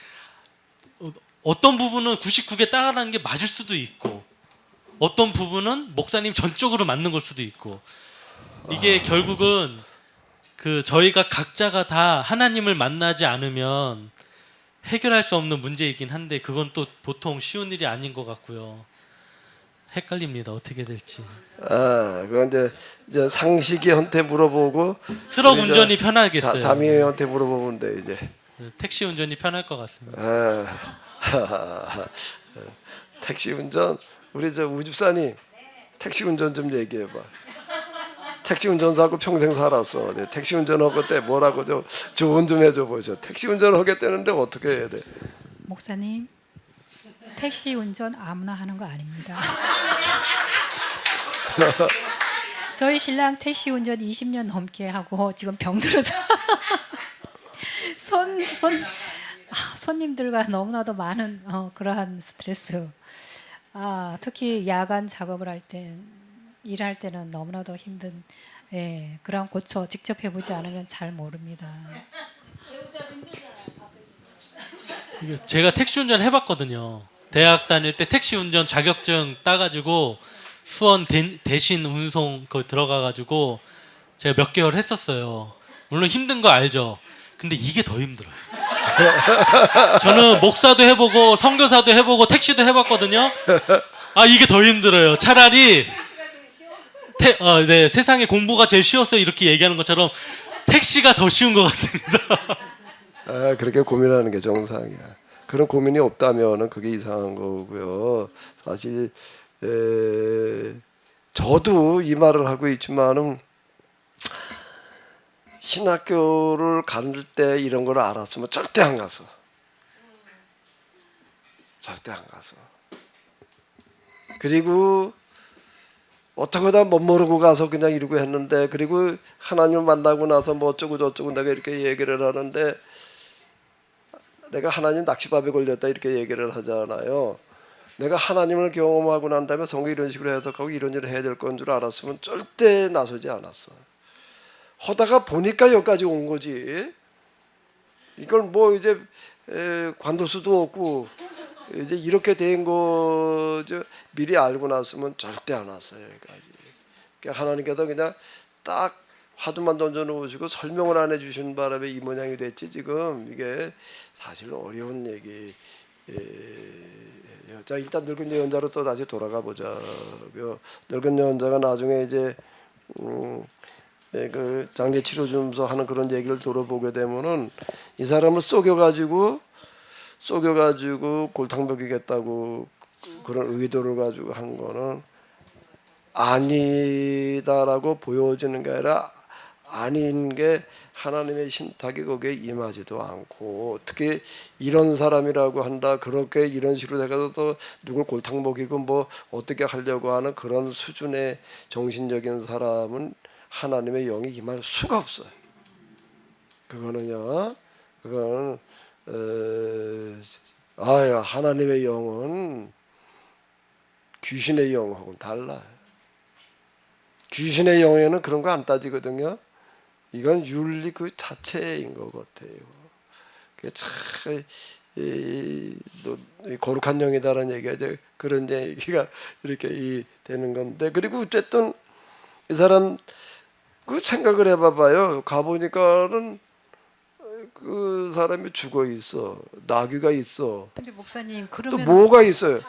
Speaker 3: 어떤 부분은 99개 따라가는 게 맞을 수도 있고 어떤 부분은 목사님 전적으로 맞는 걸 수도 있고 이게 결국은 그 저희가 각자가 다 하나님을 만나지 않으면 해결할 수 없는 문제이긴 한데 그건 또 보통 쉬운 일이 아닌 것 같고요. 헷갈립니다. 어떻게 될지.
Speaker 1: 그건 이제 상식이한테 물어보고
Speaker 3: 트럭
Speaker 1: 우리
Speaker 3: 운전이 편하겠어요.
Speaker 1: 자미한테 물어보면 돼 이제.
Speaker 3: 택시 운전이 편할 것 같습니다.
Speaker 1: 택시 운전 우리 저 우집사님 택시 운전 좀 얘기해봐. 택시 운전사하고 평생 살았어. 네, 택시 운전하고 때 뭐라고 좀 조언 좀 해줘 보셔. 택시 운전하겠다는데 어떻게 해야 돼?
Speaker 8: 목사님, 택시 운전 아무나 하는 거 아닙니다. 저희 신랑 택시 운전 20년 넘게 하고 지금 병들어서 손님들과 너무나도 많은 그러한 스트레스. 특히 야간 작업을 할 때, 일할 때는 너무나도 힘든 그런 고초 직접 해보지 않으면 잘 모릅니다.
Speaker 3: 제가 택시 운전 해봤거든요. 대학 다닐 때 택시 운전 자격증 따가지고 수원 대신 운송 거 들어가가지고 제가 몇 개월 했었어요. 물론 힘든 거 알죠. 근데 이게 더 힘들어요. 저는 목사도 해보고 선교사도 해보고 택시도 해봤거든요. 이게 더 힘들어요. 차라리 네, 세상에 공부가 제일 쉬웠어요 이렇게 얘기하는 것처럼 택시가 더 쉬운 것 같습니다.
Speaker 1: 그렇게 고민하는 게 정상이야. 그런 고민이 없다면은 그게 이상한 거고요. 사실 저도 이 말을 하고 있지만은 신학교를 갈 때 이런 걸 알았으면 절대 안 갔어. 절대 안 갔어. 그리고 어떡하다 못 모르고 가서 그냥 이러고 했는데, 그리고 하나님을 만나고 나서 뭐 어쩌고 저쩌고 내가 이렇게 얘기를 하는데, 내가 하나님 낚시밥에 걸렸다 이렇게 얘기를 하잖아요. 내가 하나님을 경험하고 난 다음에 성경 이런 식으로 해석하고 이런 일을 해야 될 건 줄 알았으면 절대 나서지 않았어. 하다가 보니까 여기까지 온 거지. 이걸 뭐 이제 관도수도 없고 이제 이렇게 된 거죠. 미리 알고 났으면 절대 안 왔어요 여기까지. 그러니까 하나님께서 그냥 딱 화두만 던져 놓으시고 설명을 안 해주신 바람에 이 모양이 됐지. 지금 이게 사실 어려운 얘기. 자, 일단 늙은 예언자로 또 다시 돌아가 보자. 늙은 예언자가 나중에 이제 그 장례 치료 주면서 하는 그런 얘기를 들어보게 되면은 이 사람을 속여가지고 골탕 먹이겠다고 그런 의도를 가지고 한 거는 아니다라고 보여지는 게 아니라 아닌 게 하나님의 신탁이 거기에 임하지도 않고, 특히 이런 사람이라고 한다 그렇게 이런 식으로 해가지고 또 누굴 골탕 먹이고 뭐 어떻게 하려고 하는 그런 수준의 정신적인 사람은 하나님의 영이 임할 수가 없어요. 그거는요, 그거는 하나님의 영은 귀신의 영하고는 달라요. 귀신의 영에는 그런 거 안 따지거든요. 이건 윤리 그 자체인 것 같아요. 그게 참 거룩한 영이다라는 얘기가 이제 그런 얘기가 이렇게 되는 건데, 그리고 어쨌든 이 사람 그 생각을 해봐봐요. 가보니까는 그 사람이 죽어 있어. 나귀가 있어.
Speaker 6: 근데 목사님
Speaker 1: 또
Speaker 6: 그러면
Speaker 1: 뭐가 있어요?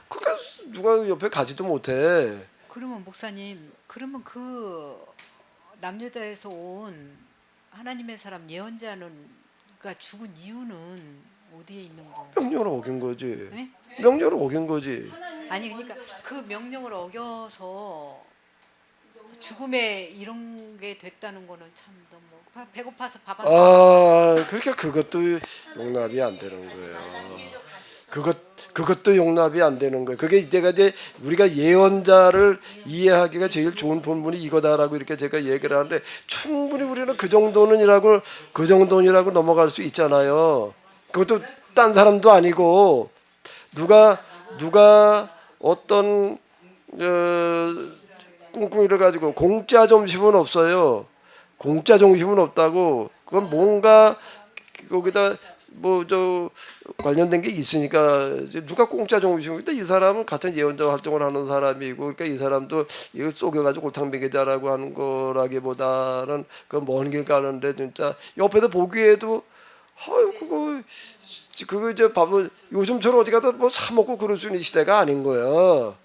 Speaker 1: 그러니까 누가 옆에 가지도 못해.
Speaker 6: 그러면 목사님 그러면 그 남유다에서 온 하나님의 사람 예언자는 그러니까 죽은 이유는 어디에 있는 거예요?
Speaker 1: 명령을 어긴 거지.
Speaker 6: 네?
Speaker 1: 명령을 어긴 거지.
Speaker 6: 아니 그러니까 그 명령을 어겨서 죽음에 이런 게 됐다는 거는 참 너무 배고파서 밥 안
Speaker 1: 그러니까 그것도 용납이 안 되는 거예요. 그것도 용납이 안 되는 거예요. 그게 이제 우리가 예언자를 이해하기가 제일 좋은 본문이 이거다라고 이렇게 제가 얘기를 하는데, 충분히 우리는 그 정도는이라고 넘어갈 수 있잖아요. 그것도 딴 사람도 아니고 누가 어떤 꿍꿍이를 가지고 공짜 점심은 없어요. 공짜 점심은 없다고. 그건 뭔가 거기다 관련된 게 있으니까 이제 누가 공짜 정신인데 이 사람은 같은 예언자 활동을 하는 사람이고 그러니까 이 사람도 이거 속여가지고 골탕 먹이자라고 하는 거라기보다는 그 먼 길 가는데 진짜 옆에서 보기에도 아유 그거 이제 밥을 요즘처럼 어디 가도 뭐 사 먹고 그럴 수 있는 시대가 아닌 거야.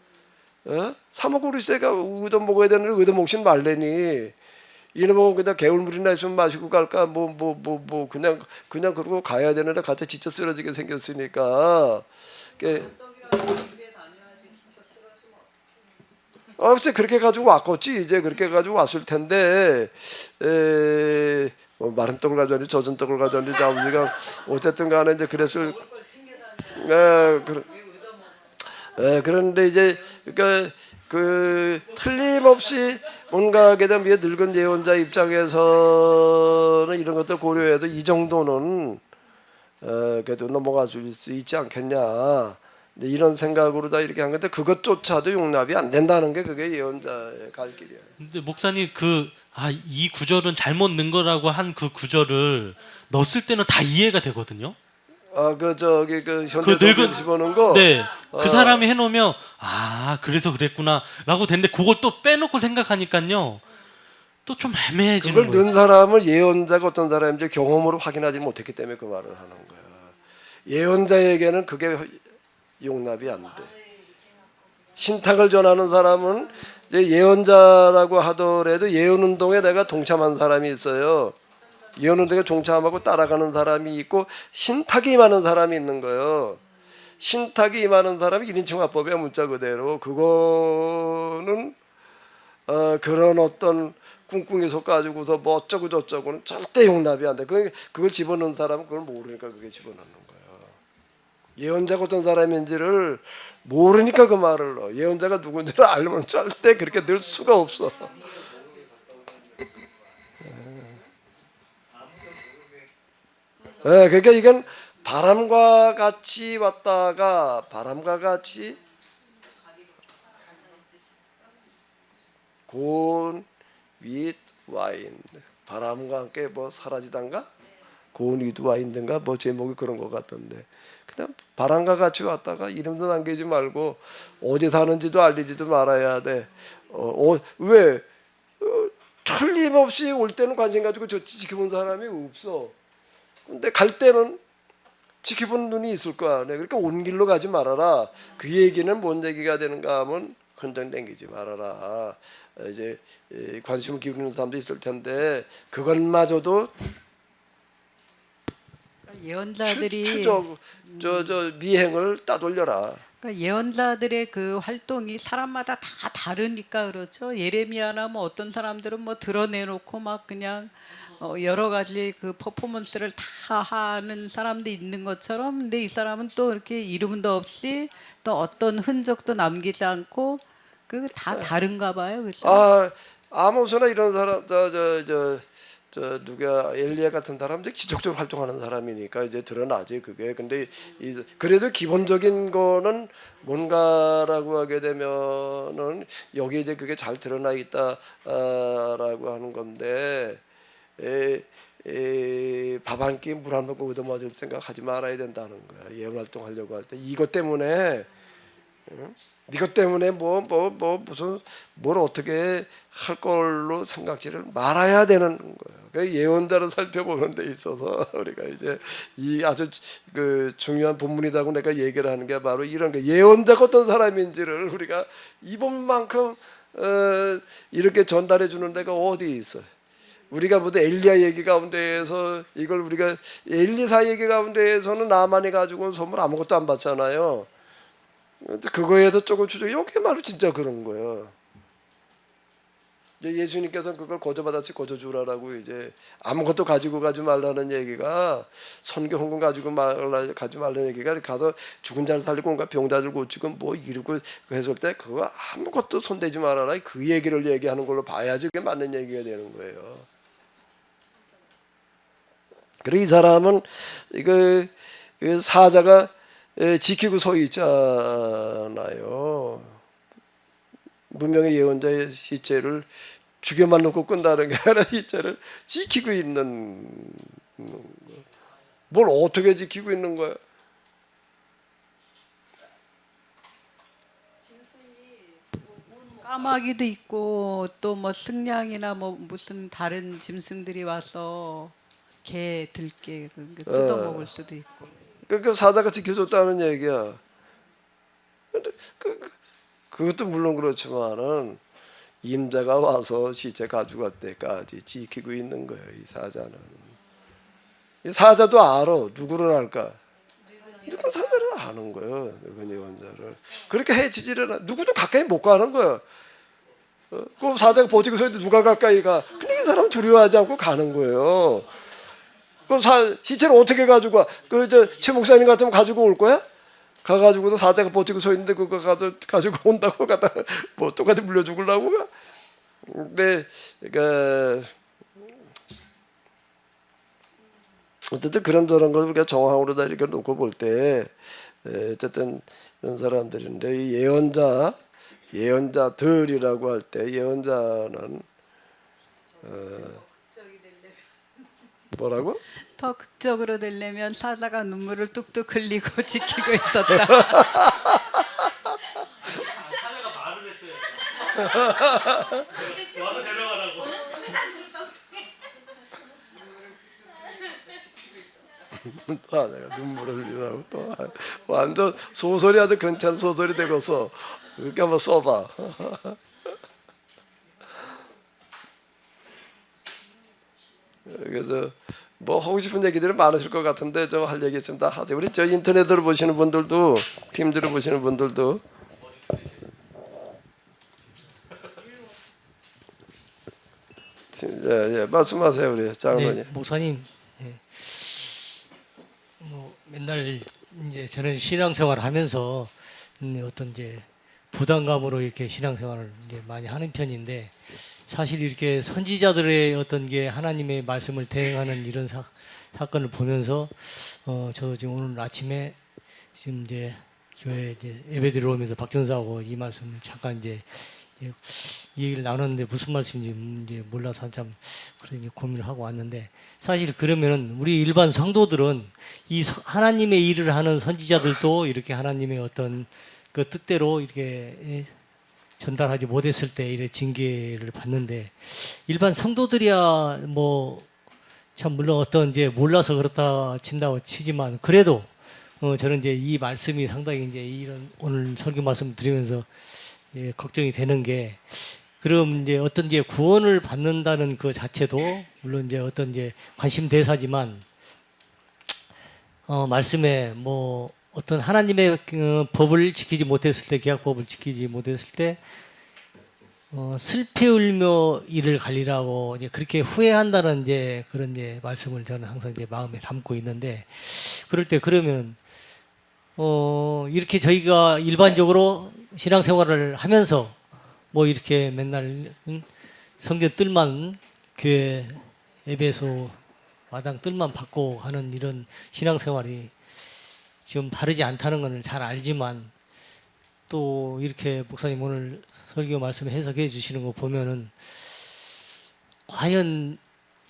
Speaker 1: 어? 사 먹고 그럴 시대가 얻어 먹어야 되는데 얻어 먹진 말래니. 이놈은 그냥 개울물이나 좀 마시고 갈까 뭐 그냥 그러고 가야 되는데 같이 지쳐 쓰러지게 생겼으니까. 글쎄 그렇게 가지고 왔겠지. 이제 그렇게 가지고 왔을 텐데 뭐 마른 떡을 가져왔는지 젖은 떡을 가져왔는지 아버지가 어쨌든 간에 이제 그랬을. 그런데 이제 그러니까 그 틀림없이 뭔가 하게 되면 늙은 예언자 입장에서는 이런 것들 고려해도 이 정도는 그래도 넘어가 줄 수 있지 않겠냐 이런 생각으로 다 이렇게 한 건데 그것조차도 용납이 안 된다는 게 그게 예언자의 갈 길이야.
Speaker 3: 근데 목사님 이 구절은 잘못 넣은 거라고 한 그 구절을 넣었을 때는 다 이해가 되거든요.
Speaker 1: 그 현대사를 집어넣은 거.
Speaker 3: 네, 그 사람이 해놓으면 그래서 그랬구나라고 되는데 그걸 또 빼놓고 생각하니까요, 또 좀 애매해지는
Speaker 1: 그걸
Speaker 3: 거예요.
Speaker 1: 넣은 사람은 예언자가 어떤 사람인지 경험으로 확인하지 못했기 때문에 그 말을 하는 거야. 예언자에게는 그게 용납이 안 돼. 신탁을 전하는 사람은 이제 예언자라고 하더라도 예언 운동에 내가 동참한 사람이 있어요. 예언운동에 동참하고 따라가는 사람이 있고 신탁이 임하는 사람이 있는 거예요. 신탁이 임하는 사람이 1인칭화법의 문자 그대로 그거는 그런 어떤 꿍꿍이 속 가지고서 뭐 어쩌고 저쩌고는 절대 용납이 안 돼. 그걸 집어넣는 사람은 그걸 모르니까 그게 집어넣는 거예요. 예언자가 어떤 사람인지를 모르니까 그 말을 넣어. 예언자가 누군지를 알면 절대 그렇게 늘 수가 없어. 그러니까 이건 바람과 같이 왔다가 바람과 같이 고운 윗 와인 바람과 함께 뭐 사라지단가 고운 윗 와인든가 뭐 제목이 그런 것 같던데 그냥 바람과 같이 왔다가 이름도 남기지 말고 어디 사는지도 알리지도 말아야 돼. 왜 틀림없이 올 때는 관심 가지고 지켜본 사람이 없어. 근데 갈 때는 지켜본 눈이 있을 거 아니야. 그러니까 온 길로 가지 말아라. 그 얘기는 뭔 얘기가 되는가 하면 흔적 땡기지 말아라. 이제 관심을 기울이는 사람도 있을 텐데 그것마저도
Speaker 4: 예언자들이
Speaker 1: 저 미행을 따돌려라.
Speaker 4: 그러니까 예언자들의 그 활동이 사람마다 다 다르니까 그렇죠. 예레미야나 뭐 어떤 사람들은 뭐 드러내놓고 막 그냥 여러 가지 그 퍼포먼스를 다 하는 사람도 있는 것처럼, 근데 이 사람은 또 이렇게 이름도 없이 또 어떤 흔적도 남기지 않고 그 다 다른가 봐요, 그렇죠?
Speaker 1: 아모스나 이런 사람 저 누가 엘리야 같은 사람들 지속적으로 활동하는 사람이니까 이제 드러나지 그게. 근데 그래도 기본적인 거는 뭔가라고 하게 되면은 여기 이제 그게 잘 드러나 있다라고 하는 건데 밥 한 끼 물 한 모금 얻어맞을 생각하지 말아야 된다는 거야. 예언 활동하려고 할 때 이것 때문에. 이것 때문에 무슨 뭘 어떻게 할 걸로 생각지를 말아야 되는 거예요. 그 예언자를 살펴보는 데 있어서 우리가 이제 이 아주 그 중요한 본문이라고 내가 얘기를 하는 게 바로 이런 거. 예언자가 어떤 사람인지를 우리가 이 본만큼 이렇게 전달해 주는 데가 어디 있어요? 우리가 모두 엘리야 얘기 가운데에서 이걸 우리가 엘리사 얘기 가운데에서는 나만이 가지고 온 선물 아무것도 안 받잖아요. 그거에도 조금 추적. 여기말로 진짜 그런 거예요. 이제 예수님께서는 그걸 거저받았지 거저주라라고 이제 아무것도 가지고 가지 말라는 얘기가 선교 헌금 가지고 가지 말라는 얘기가 가서 죽은 자를 살리고 온갖 병자들 고치고 뭐 이러고 했을 때 그거 아무것도 손대지 말아라 그 얘기를 얘기하는 걸로 봐야지 그게 맞는 얘기가 되는 거예요. 그리고 이 사람은 이거 사자가 지키고 서 있잖아요. 문명의 예언자의 시체를 죽여만 놓고 끝나는 게 아니라 시체를 지키고 있는 걸. 뭘 어떻게 지키고 있는 거야?
Speaker 4: 까마귀도 있고 또 뭐 승냥이나 뭐 무슨 다른 짐승들이 와서 개, 들개 뜯어먹을 수도 있고.
Speaker 1: 그 사자가 지켜줬다는 얘기야. 근데 그것도 물론 그렇지만은 임자가 와서 시체 가져갈 때까지 지키고 있는 거예요. 이 사자는. 이 사자도 알아. 누구를 알까? 늙은 사자를 아는 거예요. 늙은 예언자를. 그렇게 해치지를 않아. 누구도 가까이 못 가는 거예요. 그 사자가 버티고 서 있는데 누가 가까이 가? 근데 이 사람은 두려워하지 않고 가는 거예요. 그럼 시체를 어떻게 가지고 와? 최 목사님 같으면 가지고 올 거야? 가가지고도 사자가 버티고 서 있는데 그거 가지고 온다고 가다 뭐 똑같이 물려 죽으려고 가? 근데 그러니까 어쨌든 그런 걸 우리가 정황으로 다 이렇게 놓고 볼 때 어쨌든 이런 사람들인데 이 예언자들이라고 할 때 예언자는 뭐라고?
Speaker 4: 더 극적으로 되려면 사자가 눈물을 뚝뚝 흘리고 지키고 있었다.
Speaker 3: 사자가 말을 했어요. 와서 데려가라고.
Speaker 1: 내가 눈물을 흘리라고 또 완전 소설이 아주 괜찮은 소설이 되고서 그렇게 한번 써봐. 그래서 뭐 하고 싶은 얘기들이 많으실 것 같은데 좀 할 얘기 있으면 다 하세요. 우리 저 인터넷으로 보시는 분들도 팀즈로 보시는 분들도 예, 말씀하세요 우리 장로님.
Speaker 9: 네, 목사님, 예. 뭐 맨날 이제 저는 신앙생활을 하면서 어떤 이제 부담감으로 이렇게 신앙생활을 이제 많이 하는 편인데 사실 이렇게 선지자들의 어떤 게 하나님의 말씀을 대행하는 이런 사건을 보면서 저 지금 오늘 아침에 지금 이제 교회 이제 예배 드리러오면서 박전사하고 이 말씀을 잠깐 이제 이 얘기를 나눴는데 무슨 말씀인지 이제 몰라서 한참 그런 고민을 하고 왔는데 사실 그러면은 우리 일반 성도들은 이 하나님의 일을 하는 선지자들도 이렇게 하나님의 어떤 그 뜻대로 이렇게 전달하지 못했을 때 이렇게 징계를 받는데 일반 성도들이야 뭐 참 물론 어떤 이제 몰라서 그렇다 친다고 치지만 그래도 저는 이제 이 말씀이 상당히 이제 이런 오늘 설교 말씀 드리면서 걱정이 되는 게 그럼 이제 어떤 이제 구원을 받는다는 그 자체도 물론 이제 어떤 이제 관심 대사지만 말씀에 뭐 어떤 하나님의 법을 지키지 못했을 때 계약법을 지키지 못했을 때 슬피 울며 이를 갈리라고 이제 그렇게 후회한다는 이제 그런 이제 말씀을 저는 항상 이제 마음에 담고 있는데 그럴 때 그러면 이렇게 저희가 일반적으로 신앙생활을 하면서 뭐 이렇게 맨날 성전 뜰만 교회 예배소 마당 뜰만 받고 하는 이런 신앙생활이 지금 바르지 않다는 것을 잘 알지만 또 이렇게 목사님 오늘 설교 말씀 해석해 주시는 거 보면은 과연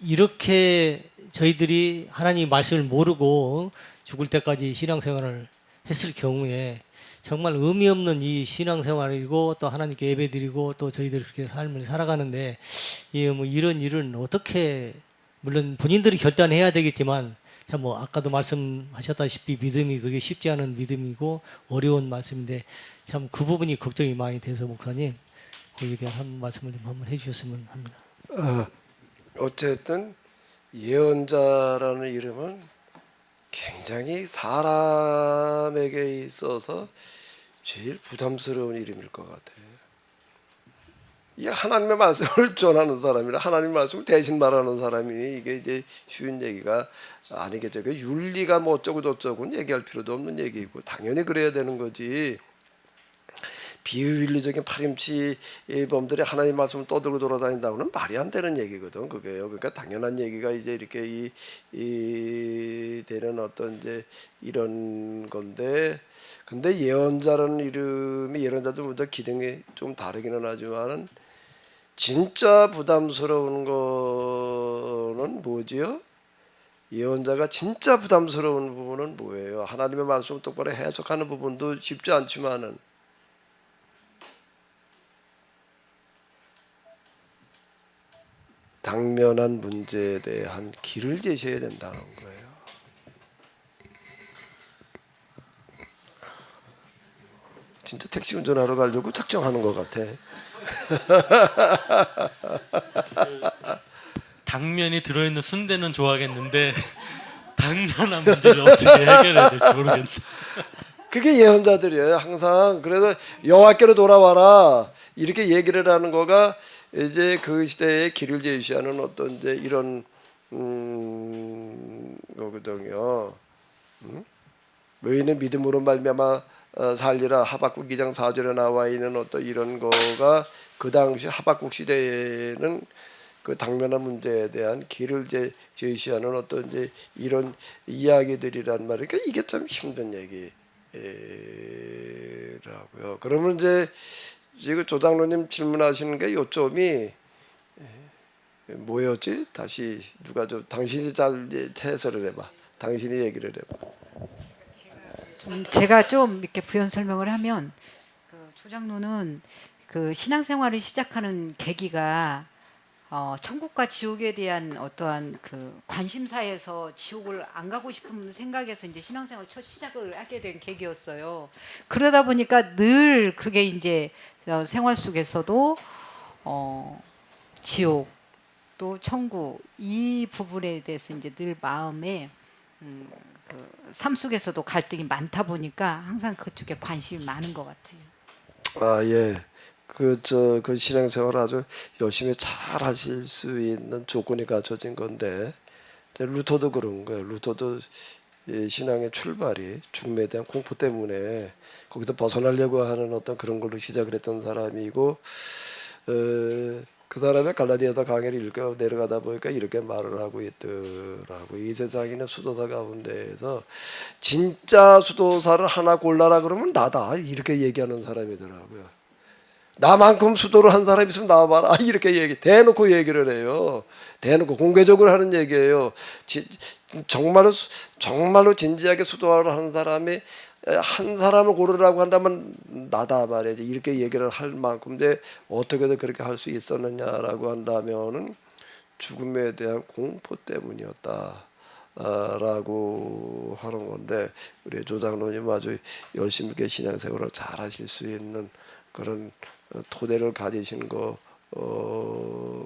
Speaker 9: 이렇게 저희들이 하나님 말씀을 모르고 죽을 때까지 신앙생활을 했을 경우에 정말 의미 없는 이 신앙생활이고 또 하나님께 예배드리고 또 저희들이 그렇게 삶을 살아가는데 뭐 이런 일은 어떻게 물론 본인들이 결단해야 되겠지만 참 뭐 아까도 말씀하셨다시피 믿음이 그게 쉽지 않은 믿음이고 어려운 말씀인데 참 그 부분이 걱정이 많이 돼서 목사님 거기에 대한 한 말씀을 좀 한번 해주셨으면 합니다.
Speaker 1: 어쨌든 예언자라는 이름은 굉장히 사람에게 있어서 제일 부담스러운 이름일 것 같아요. 이 하나님의 말씀을 전하는 사람이나 하나님의 말씀을 대신 말하는 사람이 이게 이제 쉬운 얘기가 아니겠죠. 윤리가 뭐 어쩌고 저쩌고는 얘기할 필요도 없는 얘기고 당연히 그래야 되는 거지. 비윤리적인 파렴치범들이 하나님 말씀을 떠들고 돌아다닌다고는 말이 안 되는 얘기거든. 그게요. 그러니까 당연한 얘기가 이제 이렇게 이 되는 어떤 이제 이런 건데, 근데 예언자라는 이름이 예언자도 먼저 기능이 좀 다르기는 하지만은 진짜 부담스러운 거는 뭐지요? 예언자가 진짜 부담스러운 부분은 뭐예요? 하나님의 말씀을 똑바로 해석하는 부분도 쉽지 않지만은 당면한 문제에 대한 길을 제시해야 된다는 거예요. 진짜 택시 운전하러 가려고 작정하는 것 같아.
Speaker 3: 당면이 들어있는 순대는 좋아하겠는데 당면한 문제를 어떻게 해결해야 될지 모르겠네.
Speaker 1: 그게 예언자들이에요. 항상. 그래서 여호와께로 돌아와라 이렇게 얘기를 하는 거가 이제 그 시대의 길을 제시하는 어떤 이제 이런 거거든요. 너희는 믿음으로 말미암아 살리라 하박국 2장 4절에 나와 있는 어떤 이런 거가 그 당시 하박국 시대에는 그 당면한 문제에 대한 길을 제시하는 어떤 이제 이런 이야기들이란 말이에요. 그러니까 이게 참 힘든 얘기라고요. 그러면 이제 지금 조장로님 질문하시는 게 요점이 뭐였지? 다시 누가 좀 당신이 잘 해설을 해봐. 당신이 얘기를 해봐.
Speaker 6: 제가 좀 이렇게 부연 설명을 하면 그 조장로는 그 신앙생활을 시작하는 계기가 천국과 지옥에 대한 어떠한 그 관심사에서 지옥을 안 가고 싶은 생각에서 이제 신앙생활 첫 시작을 하게 된 계기였어요. 그러다 보니까 늘 그게 이제 생활 속에서도 지옥 또 천국 이 부분에 대해서 이제 늘 마음에 그 삶 속에서도 갈등이 많다 보니까 항상 그쪽에 관심이 많은 것 같아요.
Speaker 1: 아 예. 그 신앙생활 아주 열심히 잘 하실 수 있는 조건이 갖춰진 건데 루터도 그런 거예요. 루터도 신앙의 출발이 죽음에 대한 공포 때문에 거기서 벗어나려고 하는 어떤 그런 걸로 시작을 했던 사람이고 그 사람의 갈라디아서 강해를 읽고 내려가다 보니까 이렇게 말을 하고 있더라고. 이 세상에는 수도사 가운데에서 진짜 수도사를 하나 골라라 그러면 나다 이렇게 얘기하는 사람이더라고요. 나만큼 수도를 한 사람 있으면 나와봐라 이렇게 대놓고 얘기를 해요. 대놓고 공개적으로 하는 얘기예요. 정말로 진지하게 수도를 하는 사람이 한 사람을 고르라고 한다면 나다 말이지 이렇게 얘기를 할 만큼 근데 어떻게든 그렇게 할 수 있었느냐라고 한다면은 죽음에 대한 공포 때문이었다. 라고 하는 건데 우리 조장로님 아주 열심히 있게 신앙생활을 잘 하실 수 있는 그런 토대를 가지신 것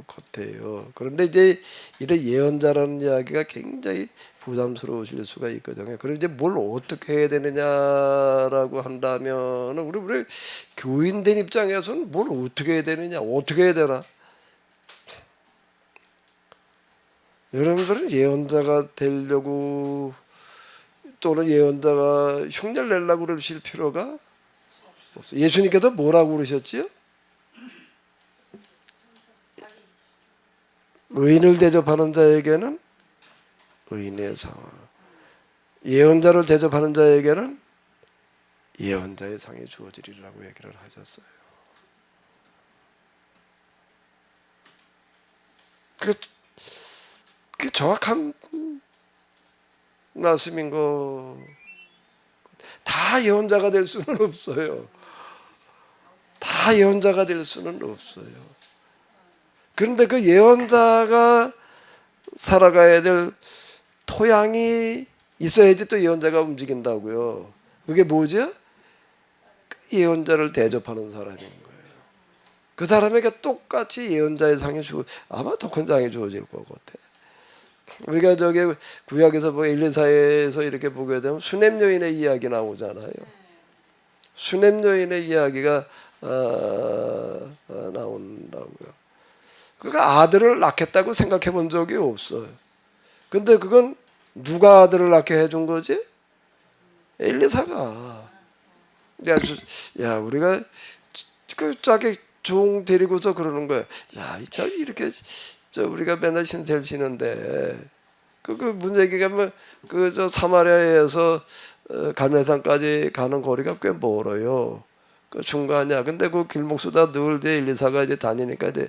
Speaker 1: 같아요. 그런데 이제 이런 예언자라는 이야기가 굉장히 부담스러우실 수가 있거든요. 그럼 이제 뭘 어떻게 해야 되느냐라고 한다면 우리 교인된 입장에서는 뭘 어떻게 해야 되느냐, 어떻게 해야 되나? 여러분들은 예언자가 되려고 또는 예언자가 흉내를 내려고 그러실 필요가 없어요. 예수님께서 뭐라고 그러셨지요? 의인을 대접하는 자에게는 의인의 상, 예언자를 대접하는 자에게는 예언자의 상이 주어지리라고 얘기를 하셨어요. 그 정확한 말씀인 거. 다 예언자가 될 수는 없어요. 다 예언자가 될 수는 없어요. 그런데 그 예언자가 살아가야 될 토양이 있어야지 또 예언자가 움직인다고요. 그게 뭐죠? 그 예언자를 대접하는 사람인 거예요. 그 사람에게 똑같이 예언자의 상이 아마 더 큰 상이 주어질 것 같아. 우리가 저기 구약에서 뭐 엘리사에서 이렇게 보게 되면 수넴 여인의 이야기 나오잖아요. 수넴 여인의 이야기가 나온다고요. 그가 아들을 낳겠다고 생각해 본 적이 없어요. 근데 그건 누가 아들을 낳게 해준 거지? 엘리사가. 야 우리가 그 자기 종 데리고서 그러는 거예요. 야 참 이렇게 우리가 맨날 신세를 지는데 그 문제기가 뭐 그 사마리아에서 갈멜산까지 가는 거리가 꽤 멀어요. 그 중간이야. 근데 그 길목수다 늘 이제 엘리사가 이제 다니니까 이제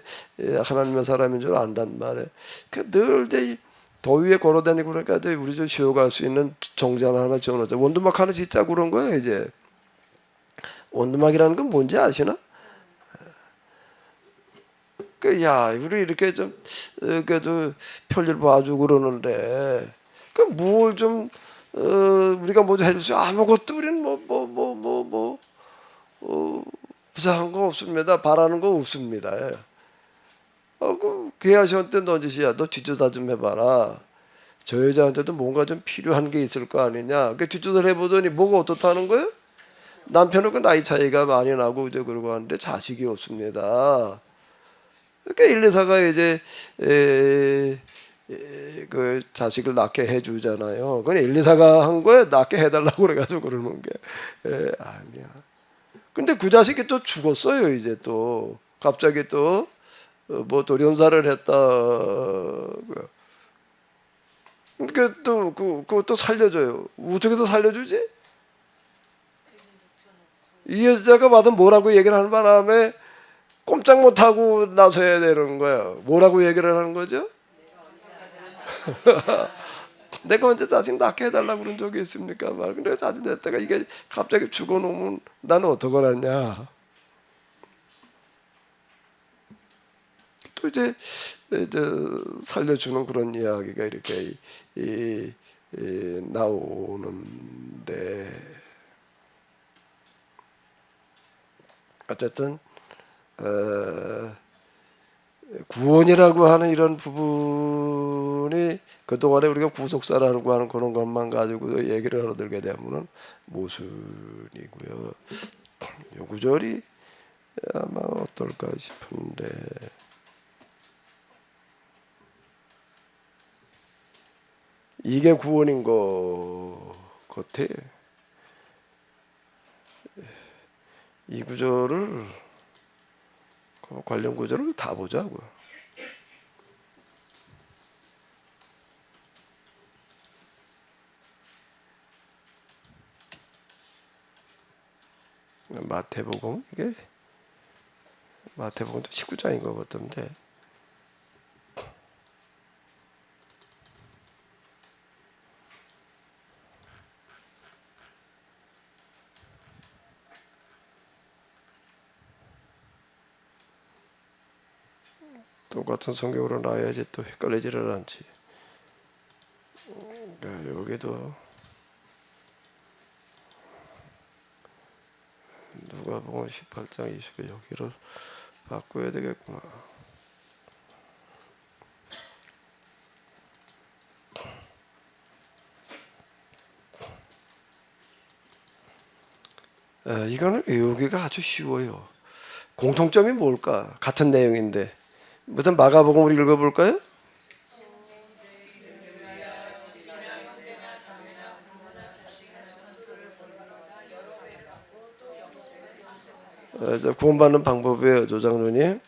Speaker 1: 하나님의 사람인 줄 안단 말이에요. 그 늘 이제 더위에 걸어다니고 그러니까 이제 우리 좀 쉬어갈 수 있는 정장 하나 지어놓자. 원두막 하나 짓자고 그런 거예요. 이제 원두막이라는 건 뭔지 아시나? 야, 우리 이렇게 좀 그래도 편일 봐주고 그러는데 뭘 좀 우리가 뭐 좀 해주세요. 아무것도 우리는 부탁한 거 없습니다. 바라는 거 없습니다. 그 아저씨한테 너 짓이야. 너 뒷조사 좀 해봐라. 저 여자한테도 뭔가 좀 필요한 게 있을 거 아니냐. 그 뒷조사를 해보더니 뭐가 어떻다는 거예요? 남편은 그 나이 차이가 많이 나고 이제 그러고 하는데 자식이 없습니다. 그러니까 124가 이제 그 자식을 낳게 해주잖아요. 그건 124가 한 거에 낳게 해달라고 그래가지고 그러는 게 아니야. 근데 그 자식이 또 죽었어요. 이제 또 갑자기 또 뭐 돌연사를 했다. 그러니까 또 그것도 살려줘요. 어떻게 해서 살려주지? 이 여자가 받은 뭐라고 얘기를 하는 바람에 꼼짝 못하고 나서야 되는 거예요. 뭐라고 얘기를 하는 거죠? 내가 언제 자식 낳게 해달라고 그런 적이 있습니까? 근데 자식 낳다가 이게 갑자기 죽어놓으면 나는 어떡하냐. 또 이제 살려주는 그런 이야기가 이렇게 나오는데 어쨌든 구원이라고 하는 이런 부분이 그동안에 우리가 구속사라고 하는 그런 것만 가지고 얘기를 하러들게 되면은 모순이고요. 요 구절이 아마 어떨까 싶은데 이게 구원인 것 같아. 이 구절을 관련 구절을 다 보자고요. 마태복음 이게 마태복음도 19장인 것 같던데. 똑같은 성경으로 나와야지 또 헷갈리지를 않지. 여기도 누가복음 18장 20에 여기를 바꿔야 되겠구나. 이거는 외우기가 아주 쉬워요. 공통점이 뭘까? 같은 내용인데. 무슨 마가복음을 읽어볼까요? 구원받는 방법이에요, 조장로님.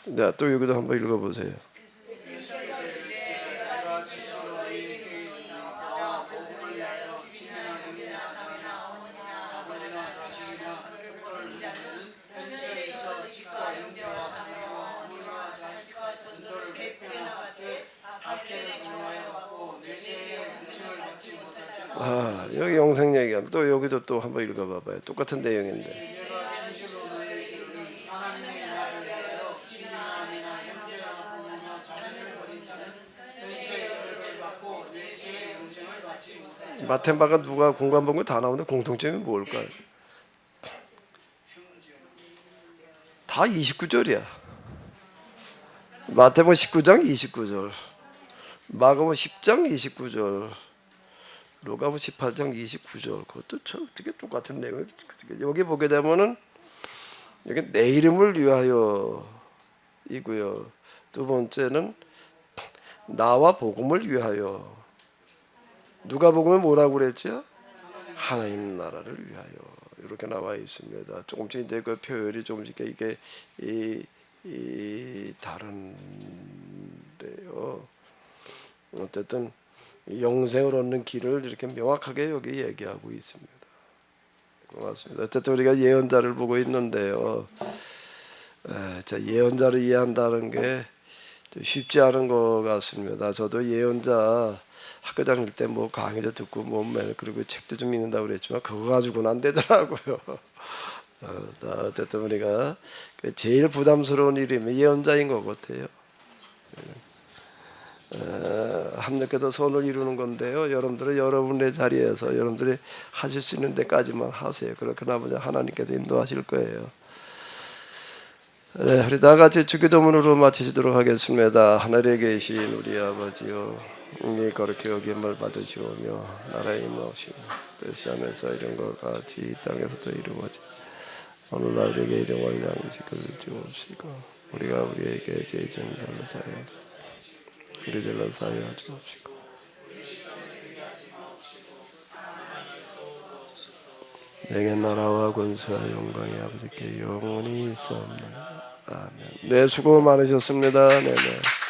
Speaker 1: 네, 또 여기도 한번 읽어보세요. 여기 영생 얘기하면 또 여기도 또 한번 읽어봐봐요. 똑같은 내용인데. 마텐바가 누가 공간 본 거 다 나오는데 공통점이 뭘까요? 다 29절이야. 마태복음 19장 29절, 마가복음 10장 29절, 루가복음 18장 29절. 그것도 어떻게 똑같은 내용. 여기 보게 되면은 여기 내 이름을 위하여 이고요. 두 번째는 나와 복음을 위하여. 누가복음에 뭐라고 그랬죠? 하나님 나라를 위하여. 이렇게 나와 있습니다. 조금씩 이제 그 표현이 조금씩 이게 다른데요. 어쨌든 영생을 얻는 길을 이렇게 명확하게 여기 얘기하고 있습니다. 고맙습니다. 어쨌든 우리가 예언자를 보고 있는데요. 자, 예언자를 이해한다는 게 쉽지 않은 것 같습니다. 저도 예언자 학교 다닐 때 뭐 강의도 듣고 뭐 그리고 책도 좀 읽는다고 그랬지만 그거 가지고는 안 되더라고요. 어쨌든 우리가 그 제일 부담스러운 일이면 예언자인 것 같아요. 함께 손을 이루는 건데요. 여러분들은 여러분의 자리에서 여러분들이 하실 수 있는 데까지만 하세요. 그렇게 나머지 하나님께서 인도하실 거예요. 네, 우리 다 같이 주기도문으로 마치도록 하겠습니다. 하늘에 계신 우리 아버지요, 거룩히 여김을 받으시오며 나라의 임하옵시고 뜻이 하늘에서 이룬 것 같이 이 땅에서도 이루어지. 오늘날 우리에게 일용할 양식을 주옵시고 우리가 우리에게 죄 지은 자를 사하여 우리들을 사하여 주옵시고 내게 나라와 권세와 영광이 아버지께 영원히 있사옵나이다. 아멘. 네, 수고 많으셨습니다. 네네.